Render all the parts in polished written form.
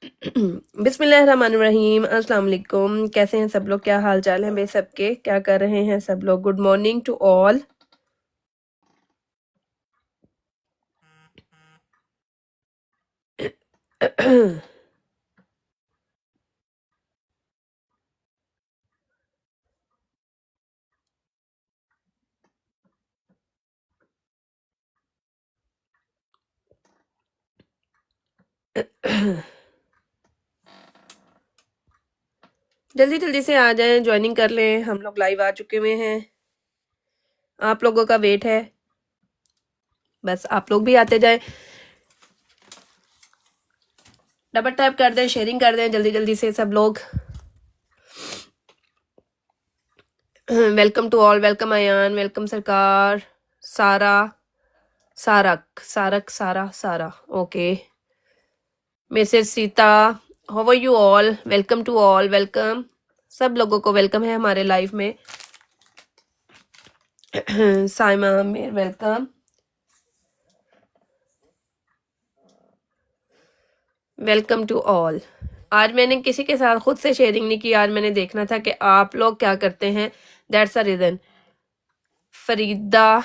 बिस्मिल्लाहिर्रहमानिर्रहीम, अस्सलाम वालेकुम। कैसे हैं सब लोग? क्या हाल चाल है मेरे सबके? क्या कर रहे हैं सब लोग? Good morning to all. जल्दी जल्दी से आ जाएं, ज्वाइनिंग कर लें। हम लोग लाइव आ चुके हुए हैं, आप लोगों का वेट है। बस आप लोग भी आते जाएं, डबल टैप कर दें, शेयरिंग कर दें जल्दी जल्दी से सब लोग। Welcome to all, welcome Ayan, welcome Sarkar, Sara, सारक, सारक, Sara, Sara, okay, Mrs Sita, how are you all? Welcome to all, welcome. सब लोगों को वेलकम है हमारे लाइव में। Saima Aamir, welcome, welcome to all. आज मैंने किसी के साथ खुद से शेयरिंग नहीं की, आज मैंने देखना था कि आप लोग क्या करते हैं, that's a reason. Farida,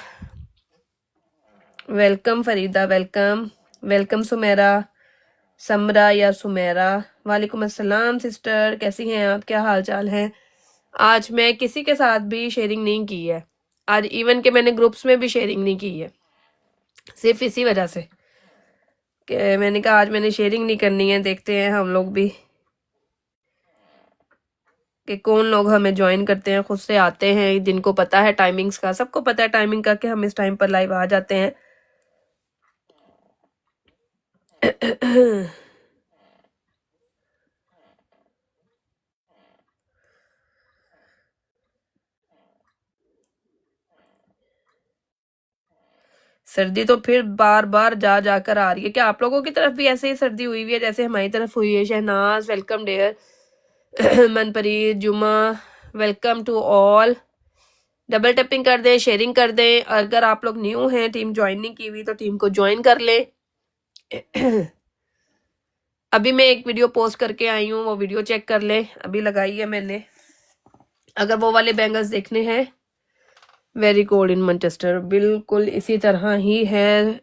welcome Farida, welcome, welcome Sumera, Samra या सुमेरा, वालेकुम अस्सलाम सिस्टर, कैसी हैं आप? क्या हाल चाल है? आज मैं किसी के साथ भी शेयरिंग नहीं की है, आज इवन के मैंने ग्रुप्स में भी शेयरिंग नहीं की है, सिर्फ इसी वजह से कि मैंने कहा आज मैंने शेयरिंग नहीं करनी है। देखते हैं हम लोग भी कि कौन लोग हमें ज्वाइन करते हैं, खुद से आते हैं, जिनको पता है टाइमिंग्स का। सबको पता है टाइमिंग का कि हम इस टाइम पर लाइव आ जाते हैं। सर्दी तो फिर बार बार जा जाकर आ रही है। क्या आप लोगों की तरफ भी ऐसे ही सर्दी हुई हुई है जैसे हमारी तरफ हुई है? Shehnaaz, welcome dear. Manpreet, Juma, welcome to all. Double tapping कर दें, शेयरिंग कर दें। अगर आप लोग न्यू हैं, टीम ज्वाइन नहीं की हुई, तो टीम को ज्वाइन कर लें। अभी मैं एक वीडियो पोस्ट करके आई हूँ, वो वीडियो चेक कर ले, अभी लगाई है मैंने। अगर वो वाले बैंगल्स देखने हैं, वेरी कोल्ड इन मैनचेस्टर, बिल्कुल इसी तरह ही है।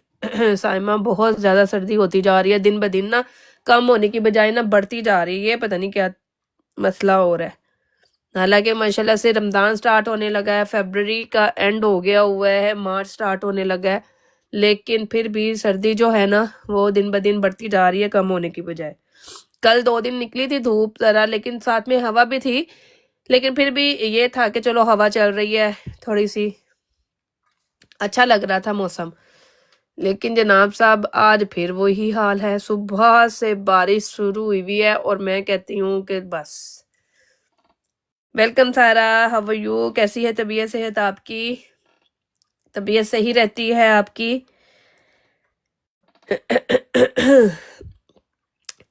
साइमा, बहुत ज्यादा सर्दी होती जा रही है दिन ब दिन ना, कम होने की बजाय ना बढ़ती जा रही है। पता नहीं क्या मसला हो रहा है। हालांकि माशाल्लाह से रमजान स्टार्ट होने लगा है, फरवरी का एंड हो गया हुआ है, मार्च स्टार्ट होने लगा है, लेकिन फिर भी सर्दी जो है ना वो दिन ब दिन बढ़ती जा रही है, कम होने की बजाय। कल 2 दिन निकली थी धूप जरा, लेकिन साथ में हवा भी थी, लेकिन फिर भी ये था कि चलो हवा चल रही है थोड़ी सी, अच्छा लग रहा था मौसम। लेकिन जनाब साहब आज फिर वही हाल है, सुबह से बारिश शुरू हुई हुई है और मैं कहती हूँ कि बस। वेलकम सारा, हाउ आर यू? कैसी है तबीयत, सेहत आपकी? तबीयत सही रहती है आपकी?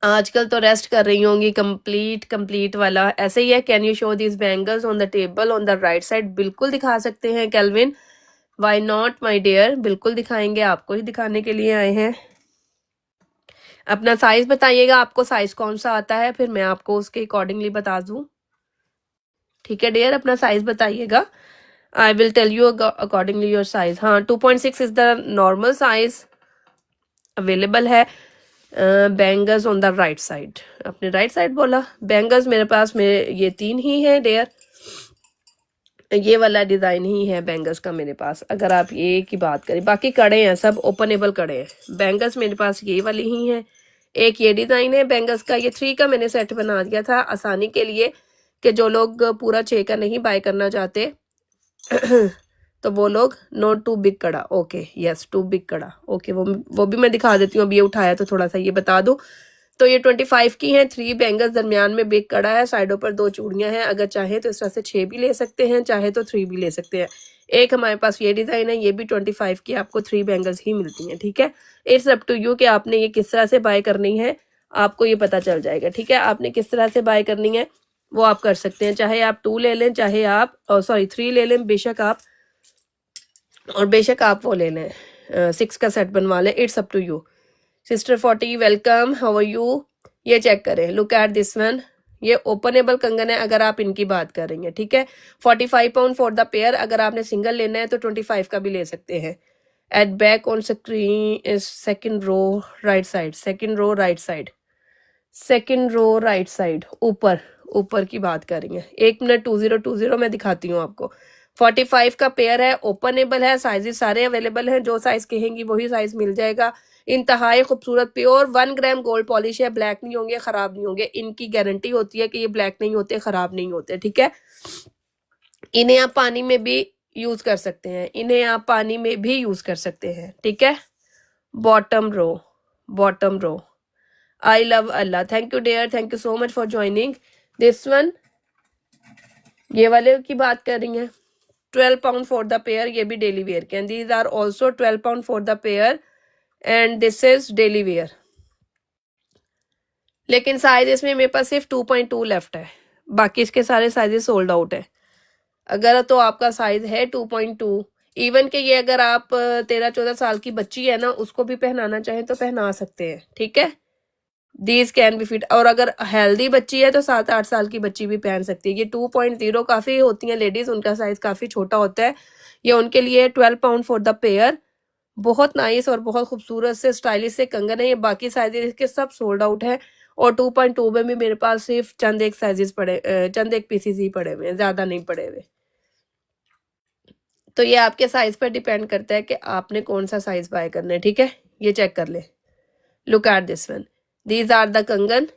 आजकल तो रेस्ट कर रही होंगी, कंप्लीट कंप्लीट वाला ऐसे ही है। Can you show this bangles on the table on the right side? बिल्कुल दिखा सकते हैं Calvin, why not my dear, बिल्कुल दिखाएंगे, आपको ही दिखाने के लिए आए हैं। अपना साइज बताइएगा, आपको साइज कौन सा आता है, फिर मैं आपको उसके अकॉर्डिंगली बता दूं। ठीक है डियर, अपना साइज बताइएगा, I will tell you accordingly your size. हाँ, 2.6 is the normal size available है। Bangles on the right side, अपने राइट साइड बोला। बैंगल्स मेरे पास मेरे ये 3 ही है डियर, ये वाला डिजाइन ही है बैंगल्स का मेरे पास। अगर आप ये की बात करें, बाकी कड़े हैं, सब ओपनेबल कड़े हैं। बैंगल्स मेरे पास ये वाली ही हैं। एक ये डिजाइन है बैंगल्स का, ये 3 का मैंने सेट बना दिया था आसानी के लिए, कि जो लोग पूरा 6 का नहीं बाय करना चाहते तो वो लोग नॉट टू बिग कड़ा, ओके, यस, टू बिग कड़ा, ओके, वो भी मैं दिखा देती हूँ। अब ये उठाया तो थोड़ा सा ये बता दूं। तो ये 25 की हैं, 3 बैंगल्स, दरमियान में बिग कड़ा है, साइडों पर 2 चूड़ियां हैं। अगर चाहे तो इस तरह से 6 भी ले सकते हैं, चाहे तो 3 भी ले सकते हैं। एक हमारे पास ये डिजाइन है, ये भी 25 की, आपको 3 बैंगल्स ही मिलती हैं। ठीक है, इट्स अप टू यू कि आपने ये किस तरह से बाय करनी है, आपको ये पता चल जाएगा। ठीक है, आपने किस तरह से बाय करनी है वो आप कर सकते हैं, चाहे आप 2 ले लें, चाहे आप 3 ले लें, बेशक आप, और बेशक आप वो ले लें 6 का सेट बनवा लें, it's up to you. Sister 40, welcome, how are you? ये चेक करें, लुक एट दिस वन, ये ओपनेबल कंगन है अगर आप इनकी बात कर रही हैं, ठीक है। 45 पाउंड फॉर द पेयर, अगर आपने सिंगल लेना है तो 25 का भी ले सकते हैं। At back on screen is second row right side, second row right side, second row right side, ऊपर ऊपर की बात कर रही हैं। 1 मिनट 2020 मैं दिखाती हूँ आपको। 45 का पेयर है, ओपनेबल है, साइजेस सारे अवेलेबल हैं, जो साइज कहेंगी वही साइज मिल जाएगा। इंतहाई खूबसूरत प्योर 1 ग्राम गोल्ड पॉलिश है, ब्लैक नहीं होंगे, खराब नहीं होंगे, इनकी गारंटी होती है कि ये ब्लैक नहीं होते, खराब नहीं होते, ठीक है। इन्हें आप पानी में भी यूज कर सकते हैं, इन्हें आप पानी में भी यूज कर सकते हैं, ठीक है। Bottom row, bottom row, I love Allah, thank you dear, thank you so much for joining. This one, ये वाले की बात कर रही हैं, 12 पाउंड फॉर द पेयर, ये भी डेली वेयर के, these are also 12 pound for the pair and this is daily wear. लेकिन साइज इसमें मेरे पास सिर्फ 2.2 लेफ्ट है, बाकी इसके सारे साइजेस सोल्ड आउट है। अगर तो आपका साइज है 2.2, इवन के ये अगर आप 13-14 साल की बच्ची है ना, उसको भी पहनाना चाहें तो पहना सकते हैं, ठीक है। दीज कैन बी फिट, और अगर हेल्दी बच्ची है तो 7-8 साल की बच्ची भी पहन सकती है। ये 2.0 काफी होती हैं लेडीज, उनका साइज काफी छोटा होता है, ये उनके लिए 12 पाउंड फॉर द पेयर। बहुत नाइस और बहुत खूबसूरत से स्टाइलिश से कंगन है ये। बाकी साइजेस के सब सोल्ड आउट है, और 2.2 में भी मेरे पास सिर्फ चंद एक साइजेस पड़े, चंद एक पीसेस ही पड़े हुए हैं, ज्यादा नहीं पड़े हुए। तो ये आपके साइज पर डिपेंड करता है कि आपने कौन सा साइज बाय करना है, ठीक है। ये चेक कर ले, look at this one, these are the कंगन।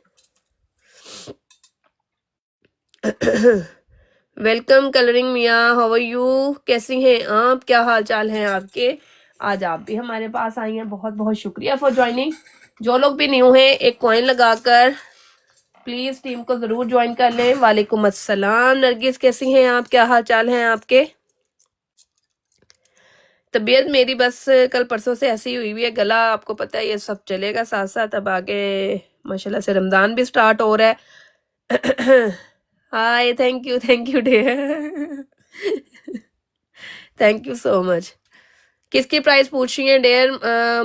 वेलकम कलरिंग मिया, हाउ आर यू, कैसी हैं आप, क्या हाल चाल हैं आपके। आज आप भी हमारे पास आई हैं, बहुत बहुत शुक्रिया फॉर ज्वाइनिंग। जो लोग भी न्यू हैं, एक कॉइन लगाकर प्लीज टीम को जरूर ज्वाइन कर लें। वालेकुम अस्सलाम नरगिस, कैसी हैं आप, क्या हाल चाल हैं आपके। तबीयत मेरी बस कल परसों से ऐसी हुई हुई है, गला आपको पता है, ये सब चलेगा साथ साथ। अब आगे माशाल्लाह से रमजान भी स्टार्ट हो रहा है। Hi, thank you dear, thank you so much. किसकी प्राइस पूछ रही है डेयर,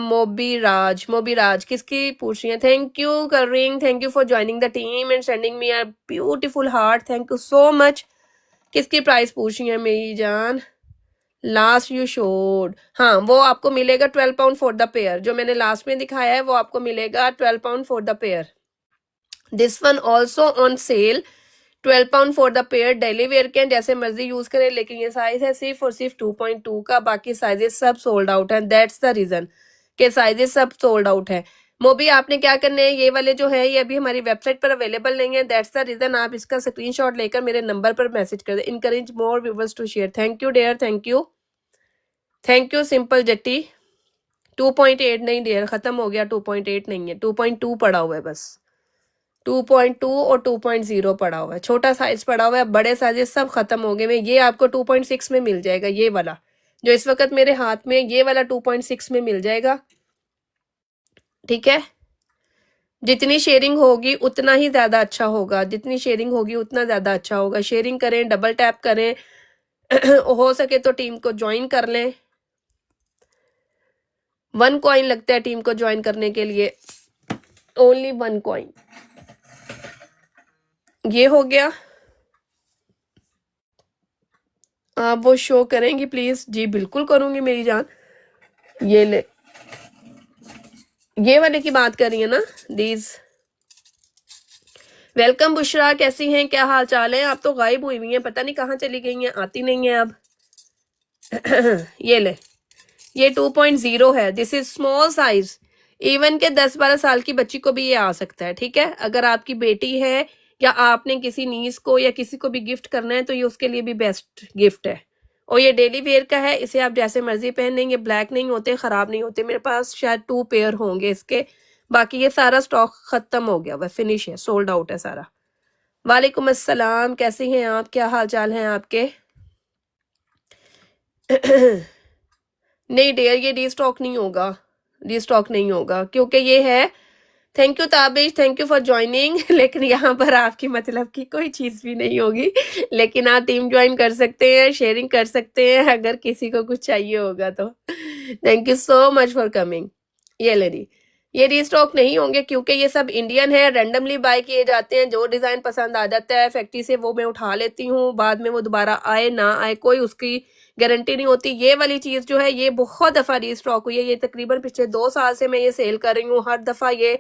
मोबी राज किसकी पूछ रही है। थैंक यू करिंग, thank you for joining the team and sending me a beautiful heart, thank you so much. किसकी प्राइस पूछ रही है मेरी जान। लास्ट यू शोड, हाँ वो आपको मिलेगा 12 पाउंड फॉर द पेयर, जो मैंने लास्ट में दिखाया है वो आपको मिलेगा 12 pound for the pair. This one also on sale, 12 pound for the pair, daily wear के जैसे मर्जी यूज करें, लेकिन ये साइज है सिर्फ और सिर्फ 2.2 का, बाकी साइजेस सब सोल्ड आउट है। दैट्स द रीजन के साइजेस सब सोल्ड आउट है। मोबी आपने क्या करना है, ये वाले जो है ये अभी हमारी वेबसाइट पर अवेलेबल नहीं है, दैट्स द रीजन। आप इसका स्क्रीनशॉट लेकर मेरे नंबर पर मैसेज कर दें। Encourage more viewers to share, thank you dear, thank you simple Jatti. 2.8 नहीं डियर, खत्म हो गया, 2.8 नहीं है, 2.2 पड़ा हुआ है बस, 2.2 और 2.0 पड़ा हुआ है, छोटा साइज पड़ा हुआ है, बड़े साइजेस सब खत्म हो गए। ये आपको 2.6 में मिल जाएगा, ये वाला जो इस वक्त मेरे हाथ में, ये वाला 2.6 में मिल जाएगा, ठीक है। जितनी शेयरिंग होगी उतना ही ज्यादा अच्छा होगा, जितनी शेयरिंग होगी उतना ज्यादा अच्छा होगा। शेयरिंग करें, डबल टैप करें, हो सके तो टीम को ज्वाइन कर लें। 1 कॉइन लगता है टीम को ज्वाइन करने के लिए, ओनली 1 कॉइन। ये हो गया, आप वो शो करेंगी प्लीज। जी बिल्कुल करूंगी मेरी जान। ये ले, ये वाले की बात कर रही है ना, दीज। वेलकम बुशरा, कैसी हैं, क्या हाल चाल है। आप तो गायब हुई हुई हैं, पता नहीं कहाँ चली गई हैं, आती नहीं है अब। ये ले, ये 2.0 है, this is small size, even के 10-12 साल की बच्ची को भी ये आ सकता है, ठीक है। अगर आपकी बेटी है या आपने किसी नीस को या किसी को भी गिफ्ट करना है तो ये उसके लिए भी बेस्ट गिफ्ट है। और ये डेली वेयर का है, इसे आप जैसे मर्जी पहनेंगे, ब्लैक नहीं होते, खराब नहीं होते। मेरे पास शायद 2 पेयर होंगे इसके, बाकी ये सारा स्टॉक खत्म हो गया, वह फिनिश है, सोल्ड आउट है सारा। वालेकुम अस्सलाम, कैसी हैं आप, क्या हाल चाल हैं आपके। नहीं डियर, ये रीस्टॉक नहीं होगा, रीस्टॉक नहीं होगा, क्योंकि ये है। Thank you Tabish, thank you for joining. लेकिन यहाँ पर आपकी मतलब की कोई चीज भी नहीं होगी, लेकिन आप टीम ज्वाइन कर सकते हैं, शेयरिंग कर सकते हैं अगर किसी को कुछ चाहिए होगा तो। Thank you so much for coming. ये ले ली, ये रीस्टॉक नहीं होंगे क्योंकि ये सब इंडियन है, रैंडमली बाय किए जाते हैं। जो डिजाइन पसंद आ जाता है फैक्ट्री से वो मैं उठा लेती हूँ, बाद में वो दोबारा आए ना आए कोई उसकी गारंटी नहीं होती। ये वाली चीज जो है ये बहुत दफा रीस्टॉक हुई है, ये तकरीबन पिछले 2 साल से मैं ये सेल कर रही हूँ। हर दफा ये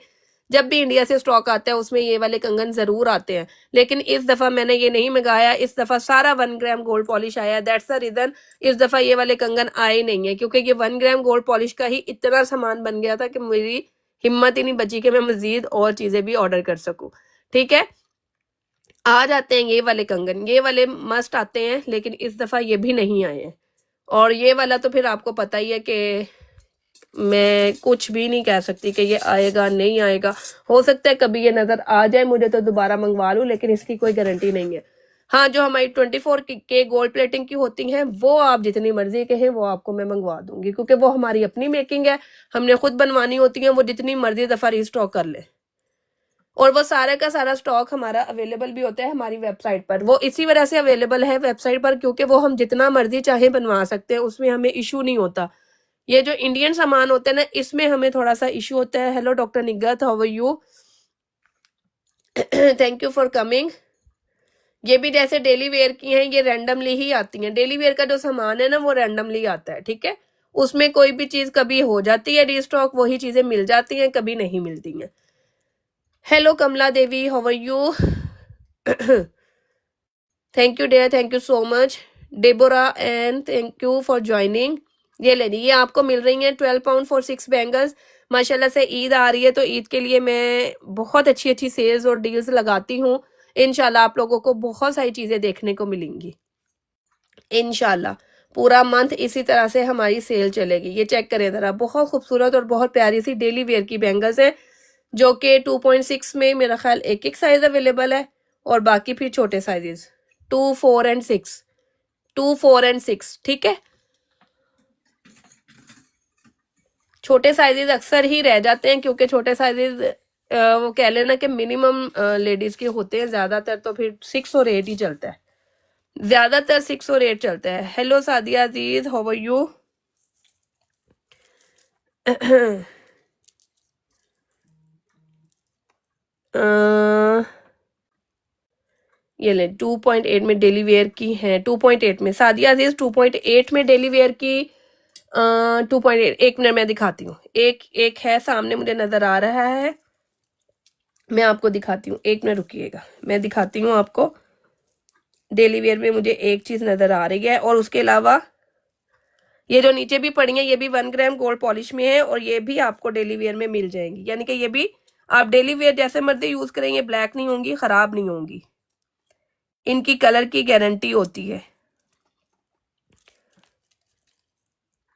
जब भी इंडिया से स्टॉक आता है उसमें ये वाले कंगन जरूर आते हैं, लेकिन इस दफा मैंने ये नहीं मंगाया। इस दफा सारा 1 ग्राम गोल्ड पॉलिश आया, दैट्स द रीजन इस दफा ये वाले कंगन आए नहीं है, क्योंकि ये 1 ग्राम गोल्ड पॉलिश का ही इतना सामान बन गया था कि मेरी हिम्मत ही नहीं बची कि मैं मजीद और चीजें भी ऑर्डर कर सकूं। ठीक है, आ जाते हैं ये वाले कंगन, ये वाले मस्ट आते हैं, लेकिन इस दफा ये भी नहीं आए हैं। और ये वाला तो फिर आपको पता ही है कि मैं कुछ भी नहीं कह सकती कि ये आएगा नहीं आएगा। हो सकता है कभी ये नजर आ जाए मुझे तो दोबारा मंगवा लूं, लेकिन इसकी कोई गारंटी नहीं है। हाँ, जो हमारी 24 के गोल्ड प्लेटिंग की होती हैं वो आप जितनी मर्जी कहें वो आपको मैं मंगवा दूंगी, क्योंकि वो हमारी अपनी मेकिंग है, हमने खुद बनवानी होती है। वो जितनी मर्जी दफा रीस्टॉक कर ले, और वो सारे का सारा स्टॉक हमारा अवेलेबल भी होता है हमारी वेबसाइट पर। वो इसी वजह से अवेलेबल है वेबसाइट पर क्योंकि वो हम जितना मर्जी चाहे बनवा सकते हैं, उसमें हमें इशू नहीं होता। ये जो इंडियन सामान होते हैं ना, इसमें हमें थोड़ा सा इशू होता है। Hello doctor Nighat, how are you, thank you for coming. ये भी जैसे डेली वेयर की हैं, ये रैंडमली ही आती हैं। डेली वेयर का जो सामान है ना वो रैंडमली आता है, ठीक है। उसमें कोई भी चीज कभी हो जाती है रीस्टॉक, वही चीजें मिल जाती हैं, कभी नहीं मिलती हैं। Hello Kamla Devi, how are you, thank you dear, thank you so much Deborah, and thank you for joining. ये लेनी, ये आपको मिल रही है 12 पाउंड फॉर 6 बैंगल्स। माशाल्लाह से ईद आ रही है तो ईद के लिए मैं बहुत अच्छी अच्छी सेल्स और डील्स लगाती हूँ। इंशाल्लाह आप लोगों को बहुत सारी चीजें देखने को मिलेंगी। इंशाल्लाह पूरा मंथ इसी तरह से हमारी सेल चलेगी। ये चेक करें जरा, बहुत खूबसूरत और बहुत प्यारी सी डेली वेयर की बैंगल्स हैं, जो कि 2.6 में मेरा ख्याल एक एक साइज अवेलेबल है, और बाकी फिर छोटे साइजेस 2, 4 एंड 6, 2, 4 एंड 6, ठीक है। छोटे साइजेस अक्सर ही रह जाते हैं क्योंकि छोटे साइजेस वो कह लेना कि मिनिमम लेडीज के होते हैं, ज्यादातर तो फिर 6 और 8 ही चलता है, ज्यादातर 6 और 8 चलता है। Hello Sadia Aziz, how are you, ये ले 2.8 में डेली वेयर की है, 2.8 में सादिया अजीज, 2.8 में डेली वेयर की 2.8। एक मिनट मैं दिखाती हूँ, एक एक है सामने मुझे नजर आ रहा है, मैं आपको दिखाती हूँ। एक मिनट रुकिएगा, मैं दिखाती हूँ आपको। डेली वेयर में मुझे एक चीज नजर आ रही है, और उसके अलावा ये जो नीचे भी पड़ी है ये भी 1 ग्राम गोल्ड पॉलिश में है, और ये भी आपको डेली वेयर में मिल जाएंगी। यानी कि ये भी आप डेली वेयर जैसे मर्जी यूज करेंगे, ब्लैक नहीं होंगी, खराब नहीं होंगी, इनकी कलर की गारंटी होती है।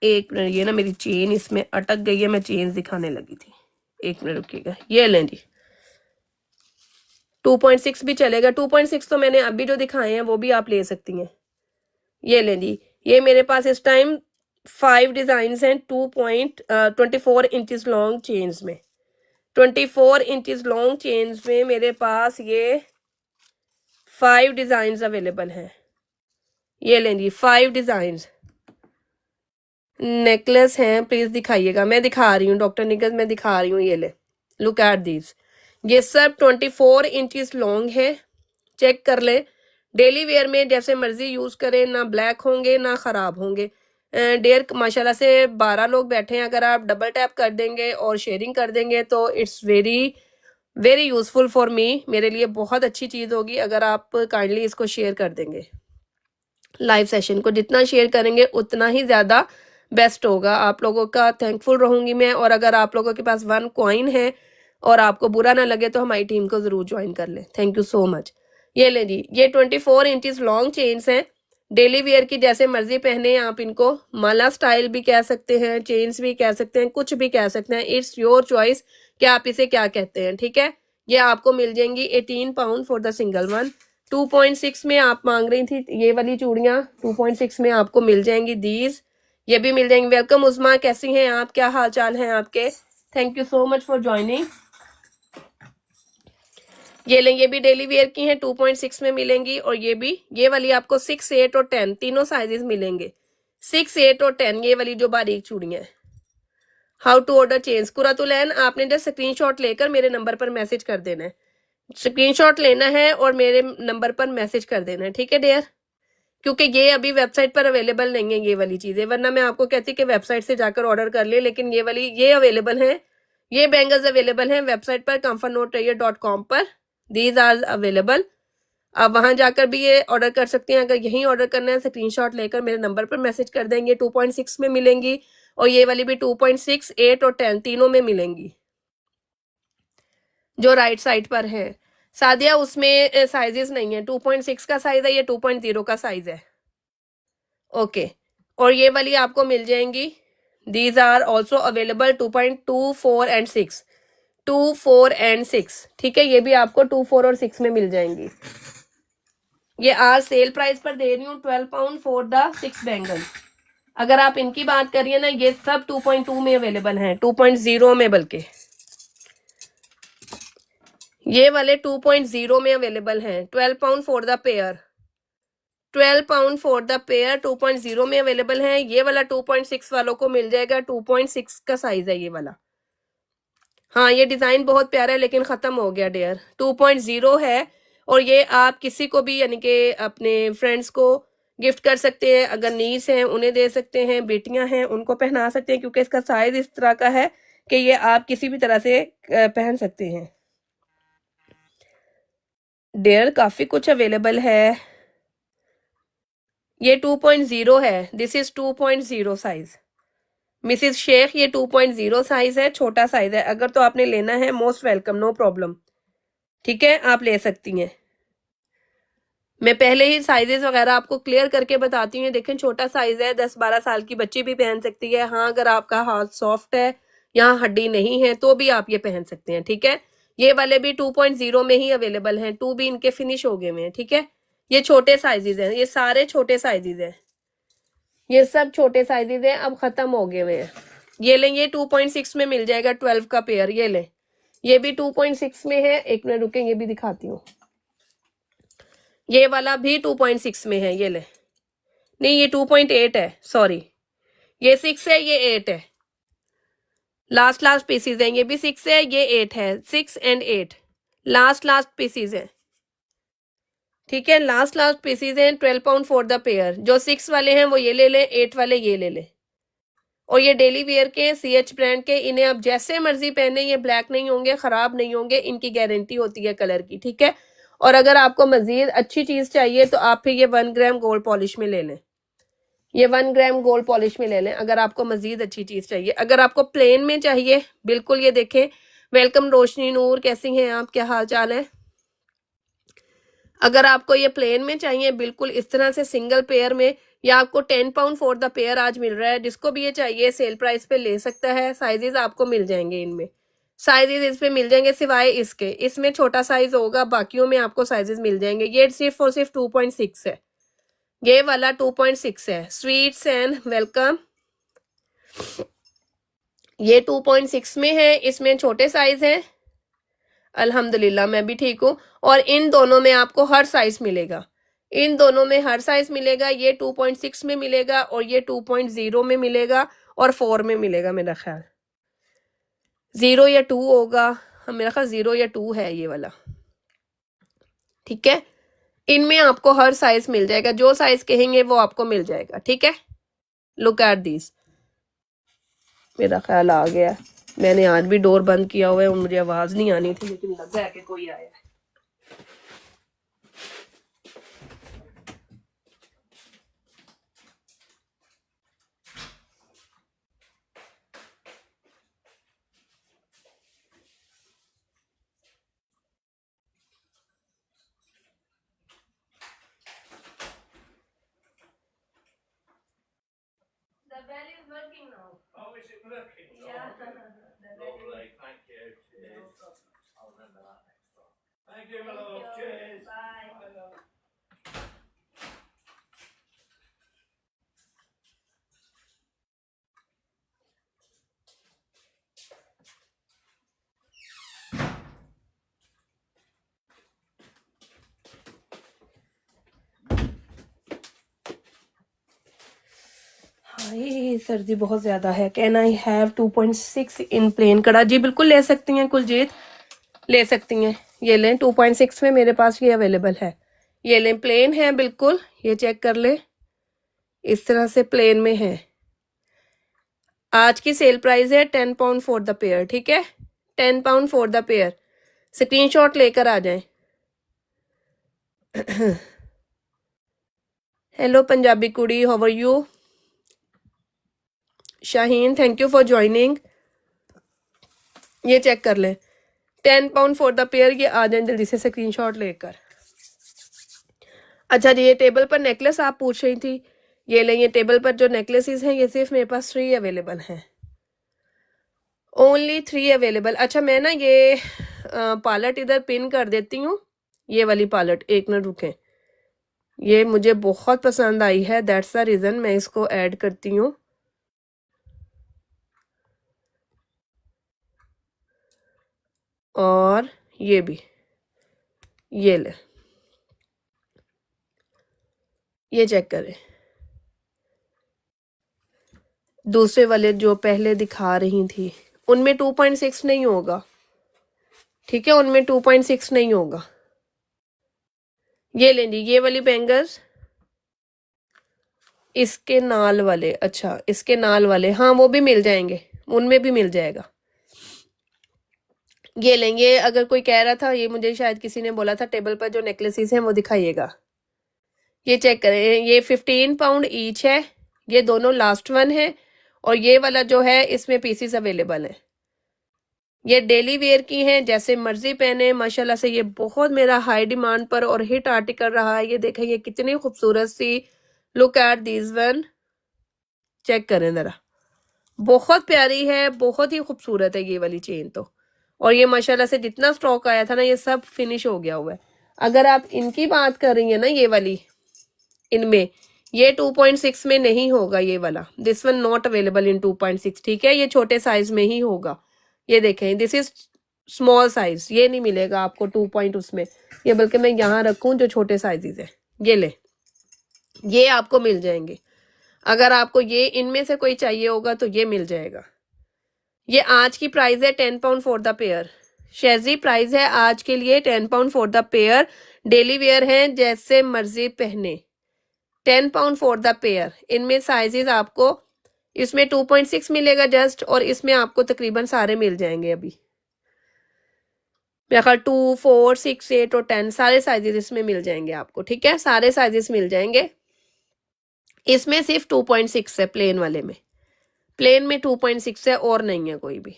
एक मिनट, ये ना मेरी चेन इसमें अटक गई है, मैं चेन दिखाने लगी थी, एक मिनट रुकिएगा। ये लें जी, 2.6 भी चलेगा। 2.6 तो मैंने अभी जो दिखाए हैं वो भी आप ले सकती हैं। ये लें जी, ये मेरे पास इस टाइम 5 डिजाइन हैं 2.24 इंचज लॉन्ग चेन्स में। 24 इंचज लॉन्ग चेन्स में मेरे पास ये 5 डिजाइन अवेलेबल हैं। ये लें जी, 5 डिजाइन नेकलेस हैं, प्लीज दिखाइएगा। मैं दिखा रही हूँ डॉक्टर निगत, मैं दिखा रही हूँ। ये ले, लुक एट दिस, ये सब 24 इंचज लॉन्ग है, चेक कर ले। डेली वेयर में जैसे मर्जी यूज करें, ना ब्लैक होंगे ना खराब होंगे। डेयर माशाल्लाह से 12 लोग बैठे हैं, अगर आप डबल टैप कर देंगे और शेयरिंग कर देंगे तो it's very very useful for me, मेरे लिए बहुत अच्छी चीज होगी अगर आप काइंडली इसको शेयर कर देंगे। लाइव सेशन को जितना शेयर करेंगे उतना ही ज्यादा बेस्ट होगा, आप लोगों का थैंकफुल रहूंगी मैं। और अगर आप लोगों के पास 1 कॉइन है और आपको बुरा ना लगे तो हमारी टीम को जरूर ज्वाइन कर ले, थैंक यू सो मच। ये ले जी, ये 24 इंचज लॉन्ग चेन्स हैं, डेली वेयर की जैसे मर्जी पहने आप इनको, माला स्टाइल भी कह सकते हैं, चेन्स भी कह सकते हैं, कुछ भी कह सकते हैं, इट्स योर चॉइस कि आप इसे क्या कहते हैं, ठीक है। ये आपको मिल जाएंगी 18 pound for the single one. 2.6 में आप मांग रही थी ये वाली चूड़ियां, 2.6 में आपको मिल जाएंगी दीज, ये भी मिल जाएंगी। वेलकम उस्मा, कैसी हैं आप, क्या हाल चाल हैं आपके, thank you so much for joining. ये लें, ये भी डेली वेयर की हैं, 2.6 में मिलेंगी, और ये भी, ये वाली आपको 6, 8 और 10 तीनों साइजेस मिलेंगे, 6, 8 और 10, ये वाली जो बारीक चूड़ियां हैं। हाउ टू ऑर्डर चेंज कुरातुलैन, आपने जस्ट स्क्रीनशॉट लेकर मेरे नंबर पर मैसेज कर देना है। स्क्रीनशॉट लेना है और मेरे नंबर पर मैसेज कर देना है, ठीक है डियर, क्योंकि ये अभी वेबसाइट पर अवेलेबल नहीं है ये वाली चीजें, वरना मैं आपको कहती कि वेबसाइट से जाकर ऑर्डर कर ले, लेकिन ये वाली ये अवेलेबल है, ये बैंगल्स अवेलेबल हैं वेबसाइट पर comfortnotetraders.com पर, दीज आर अवेलेबल। आप वहां जाकर भी ये ऑर्डर कर सकते हैं। अगर यहीं ऑर्डर करना है स्क्रीनशॉट लेकर मेरे नंबर पर मैसेज कर देंगे। 2.6 में मिलेंगी और ये वाली भी 2.6, 8 और 10 तीनों में मिलेंगी जो राइट साइड पर है। सादिया उसमें साइजेस नहीं है, 2.6 का साइज है, ये 2.0 का साइज है। ओके, और ये वाली आपको मिल जाएंगी, these are also available 2.2, 4 and 6, 2, 4 and 6, ठीक है, ये भी आपको 2, 4 और 6 में मिल जाएंगी। ये आज सेल प्राइस पर दे रही हूँ 12 पाउंड फॉर द 6 बैंगल। अगर आप इनकी बात करिए ना, ये सब 2.2 में अवेलेबल हैं, 2.0 में, बल्कि ये वाले 2.0 में अवेलेबल हैं। 12 pound for the pair, 12 pound for the pair 2.0 में अवेलेबल है। ये वाला 2.6 वालों को मिल जाएगा, 2.6 का साइज है ये वाला। हाँ, ये डिजाइन बहुत प्यारा है लेकिन खत्म हो गया डियर, 2.0 है। और ये आप किसी को भी यानी कि अपने फ्रेंड्स को गिफ्ट कर सकते हैं, अगर नीस हैं उन्हें दे सकते हैं, बेटियां हैं उनको पहना सकते हैं, क्योंकि इसका साइज इस तरह का है कि ये आप किसी भी तरह से पहन सकते हैं। डियर काफी कुछ अवेलेबल है। ये 2.0 है, this is 2.0 size. Mrs Sheikh ये 2.0 साइज है, छोटा साइज है। अगर तो आपने लेना है मोस्ट वेलकम, नो प्रॉब्लम, ठीक है, आप ले सकती हैं। मैं पहले ही साइजेस वगैरह आपको क्लियर करके बताती हूँ। देखें छोटा साइज है, 10-12 साल की बच्ची भी पहन सकती है। हाँ, अगर आपका हाथ सॉफ्ट है, यहाँ हड्डी नहीं है, तो भी आप ये पहन सकते हैं, ठीक है। ये वाले भी 2.0 में ही अवेलेबल हैं, 2 भी इनके फिनिश हो गए हुए हैं, ठीक है। ये छोटे साइजेस हैं, ये सारे छोटे साइजेस हैं, ये सब छोटे साइजेस हैं, अब खत्म हो गए हुए हैं। ये लें, ये 2.6 में मिल जाएगा 12 का पेयर, ये लें। ये भी 2.6 में है, एक मिनट रुकें, ये भी दिखाती हूँ। ये वाला भी 2.6 में है, ये ले, नहीं ये 2.8 है, सॉरी, ये 6 है, ये 8 है, लास्ट लास्ट पीसीज हैं। ये भी 6 है, ये 8 है, 6 एंड 8 लास्ट लास्ट पीसीज हैं, ठीक है, लास्ट लास्ट पीसीज हैं। 12 पाउंड फॉर द पेयर। जो 6 वाले हैं वो ये ले लें, 8 वाले ये ले लें। और ये डेली वेयर के CH ब्रांड के, इन्हें आप जैसे मर्जी पहने, ये ब्लैक नहीं होंगे, खराब नहीं होंगे, इनकी गारंटी होती है कलर की, ठीक है। और अगर आपको मजीद अच्छी चीज चाहिए तो आप फिर ये 1 ग्राम गोल्ड पॉलिश में ले लें, ये 1 ग्राम गोल्ड पॉलिश में ले लें अगर आपको मजीद अच्छी चीज चाहिए। अगर आपको प्लेन में चाहिए, बिल्कुल, ये देखें, वेलकम रोशनी नूर, कैसी हैं आप, क्या हाल चाल है। अगर आपको ये प्लेन में चाहिए बिल्कुल इस तरह से सिंगल पेयर में, या आपको 10 पाउंड फॉर द पेयर आज मिल रहा है, जिसको भी ये चाहिए सेल प्राइस पे ले सकता है। साइजेस आपको मिल जाएंगे, इनमें साइजेस इस पे मिल जाएंगे, सिवाय इसके, इसमें छोटा साइज होगा, बाकियों में आपको साइजेस मिल जाएंगे। ये सिर्फ और सिर्फ 2.6 है, ये वाला 2.6 है। स्वीट्स एंड वेलकम, ये 2.6 में है, इसमें छोटे साइज है। अल्हम्दुलिल्लाह मैं भी ठीक हूँ। और इन दोनों में आपको हर साइज मिलेगा, इन दोनों में हर साइज मिलेगा। ये 2.6 में मिलेगा और ये 2.0 में मिलेगा और 4 में मिलेगा, मेरा ख्याल 0 या 2 होगा, हाँ मेरा ख्याल 0 या 2 है ये वाला, ठीक है। इनमें आपको हर साइज मिल जाएगा, जो साइज कहेंगे वो आपको मिल जाएगा, ठीक है। लुक एट दिस, मेरा ख्याल आ गया। मैंने आज भी डोर बंद किया हुआ है और मुझे आवाज नहीं आनी थी, लेकिन लग रहा है कि कोई आया है। The bell is working now. Oh, is it working? Yeah. Oh, okay. Lovely, thank you. Cheers. No problem. I'll remember that next time. Thank you, my love. Cheers. Bye. Bye, love. हाय सर्दी बहुत ज्यादा है। Can I have 2.6 in plain kada? जी बिल्कुल ले सकती हैं कुलजीत, ले सकती हैं। ये लें 2.6 में मेरे पास ये अवेलेबल है। ये लें, प्लेन है बिल्कुल, ये चेक कर ले, इस तरह से प्लेन में है। आज की सेल प्राइस है 10 पाउंड फॉर द पेयर, ठीक है, 10 pound for the pair. Screenshot लेकर आ जाएं। Hello Punjabi kudi, how are you? Shaheen, thank you for joining. ये चेक कर लें, 10 पाउंड फॉर द पेयर। ये आ जाए जल्दी से स्क्रीनशॉट लेकर। अच्छा जी, ये टेबल पर नेकलेस आप पूछ रही थी, ये लें। ये टेबल पर जो नेकलेसेस हैं ये सिर्फ मेरे पास 3 अवेलेबल हैं, ओनली 3 अवेलेबल। अच्छा मैं ना ये पालट इधर पिन कर देती हूँ, ये वाली पालट, एक मिनट रुकें, ये मुझे बहुत पसंद आई है, दैट्स द रीजन मैं इसको ऐड करती हूँ। और ये भी, ये ले, ये चेक करें। दूसरे वाले जो पहले दिखा रही थी उनमें 2.6 नहीं होगा, ठीक है, उनमें 2.6 नहीं होगा। ये लें जी, ये वाली बैंगल्स, इसके नाल वाले, अच्छा इसके नाल वाले, हाँ वो भी मिल जाएंगे, उनमें भी मिल जाएगा। ये लेंगे। अगर कोई कह रहा था, ये मुझे शायद किसी ने बोला था टेबल पर जो नेकलेसेस हैं वो दिखाइएगा। ये चेक करें, ये 15 पाउंड ईच है, ये दोनों लास्ट वन है, और ये वाला जो है इसमें पीसीस अवेलेबल है। ये डेली वेयर की हैं, जैसे मर्जी पहने। माशाल्लाह से ये बहुत मेरा हाई डिमांड पर और हिट आर्टिकल रहा है। ये देखें, ये कितनी खूबसूरत सी, look at this one, check करें जरा, बहुत प्यारी है, बहुत ही खूबसूरत है ये वाली चेन तो। और ये माशाल्लाह से जितना स्टॉक आया था ना, ये सब फिनिश हो गया हुआ है। अगर आप इनकी बात कर रही हैं ना, ये वाली, इनमें ये 2.6 में नहीं होगा ये वाला, this one not available in 2.6, ठीक है, ये छोटे साइज में ही होगा। ये देखें, दिस इज स्मॉल साइज, ये नहीं मिलेगा आपको 2 पॉइंट उसमें। ये बल्कि मैं यहाँ रखूं जो छोटे साइजेस है, ये ले, ये आपको मिल जाएंगे। अगर आपको ये इनमें से कोई चाहिए होगा तो ये मिल जाएगा। ये आज की प्राइस है 10 पाउंड फॉर द पेयर। शेजी प्राइस है आज के लिए 10 pound for the pair. Daily wear है, जैसे मर्जी पहने। 10 पाउंड फॉर द पेयर। इनमें साइजेस आपको, इसमें 2.6 मिलेगा जस्ट, और इसमें आपको तकरीबन सारे मिल जाएंगे अभी। मेरा ख्याल 2, 4, 6, 8 और 10 सारे साइजेस इसमें मिल जाएंगे आपको, ठीक है, सारे साइजेस मिल जाएंगे। इसमें सिर्फ 2.6 है प्लेन वाले में, प्लेन में 2.6 है और नहीं है कोई भी,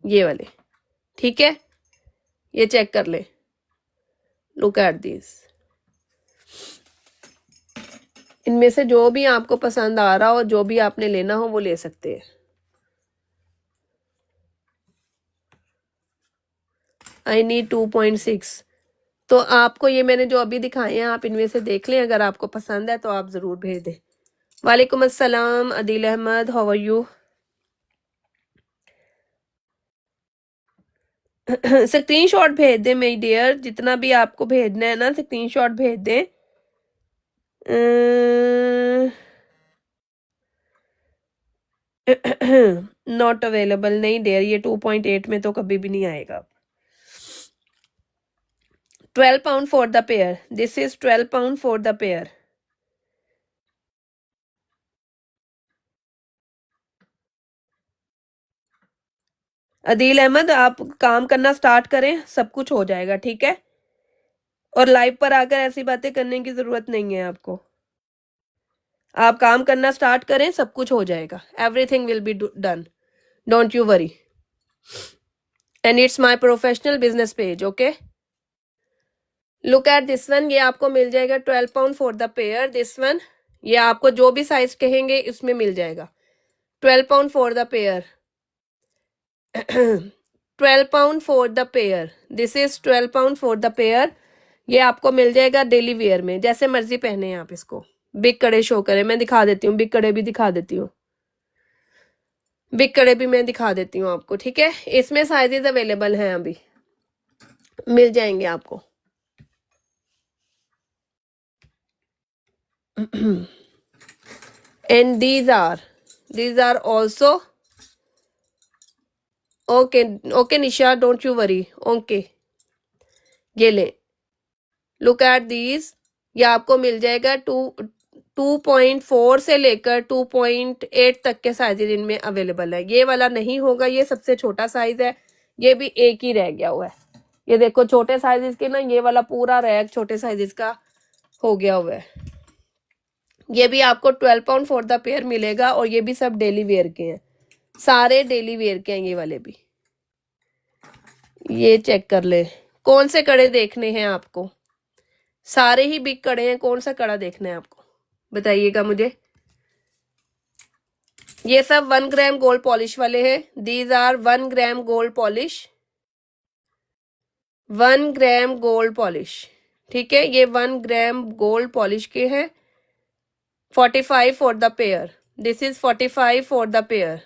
ये वाले, ठीक है। ये चेक कर ले, लुक एट दिस। इनमें से जो भी आपको पसंद आ रहा हो, जो भी आपने लेना हो वो ले सकते हैं। I need 2.6। तो आपको ये मैंने जो अभी दिखाए हैं, आप इनमें से देख लें, अगर आपको पसंद है तो आप जरूर भेज दें। वालेकुम अस्सलाम Adeel Ahmed, how are you? Screenshot भेज दें मेरी डियर, जितना भी आपको भेजना है ना, स्क्रीनशॉट भेज दें। नॉट अवेलेबल, नहीं डियर, ये 2.8 में तो कभी भी नहीं आएगा। 12 pound for the pair, this is 12 pound for the pair. Adeel Ahmed, आप काम करना स्टार्ट करें, सब कुछ हो जाएगा, ठीक है। और लाइव पर आकर ऐसी बातें करने की जरूरत नहीं है आपको। आप काम करना स्टार्ट करें, सब कुछ हो जाएगा, everything will be done, don't you worry. And it's my professional business page, okay. Look at this one, ये आपको मिल जाएगा 12 pound for the pair, this one. ये आपको जो भी साइज कहेंगे इसमें मिल जाएगा, 12 pound for the pair. 12 pound for the pair, this is 12 pound for the pair. ये आपको मिल जाएगा डेली वेयर में, जैसे मर्जी पहने आप इसको। बिग कड़े शो करें, मैं दिखा देती हूँ, बिग कड़े भी दिखा देती हूँ, बिग कड़े भी मैं दिखा देती हूँ आपको, ठीक है। इसमें साइजेस अवेलेबल हैं, अभी मिल जाएंगे आपको। and these are also okay. Okay Nisha, don't you worry. Okay, ये ले, लुक एट दीज। ये आपको मिल जाएगा 2.4 से लेकर 2.8 तक के साइजेज इनमें अवेलेबल है। ये वाला नहीं होगा, ये सबसे छोटा साइज है, ये भी एक ही रह गया हुआ है। ये देखो छोटे साइजेस के ना, ये वाला पूरा रैक छोटे साइजेस का हो गया हुआ है। ये भी आपको 12 पाउंड फॉर द पेयर मिलेगा और ये भी सब डेली वेयर के हैं, सारे डेली वेयर के हैं ये वाले भी। ये चेक कर ले, कौन से कड़े देखने हैं आपको? सारे ही बिग कड़े हैं, कौन सा कड़ा देखना है आपको बताइएगा मुझे। ये सब 1 ग्राम गोल्ड पॉलिश वाले हैं। These are 1 gram gold polish, 1 gram gold polish, ठीक है। ये 1 ग्राम गोल्ड पॉलिश के हैं। 45 for the pair, this is 45 for the pair,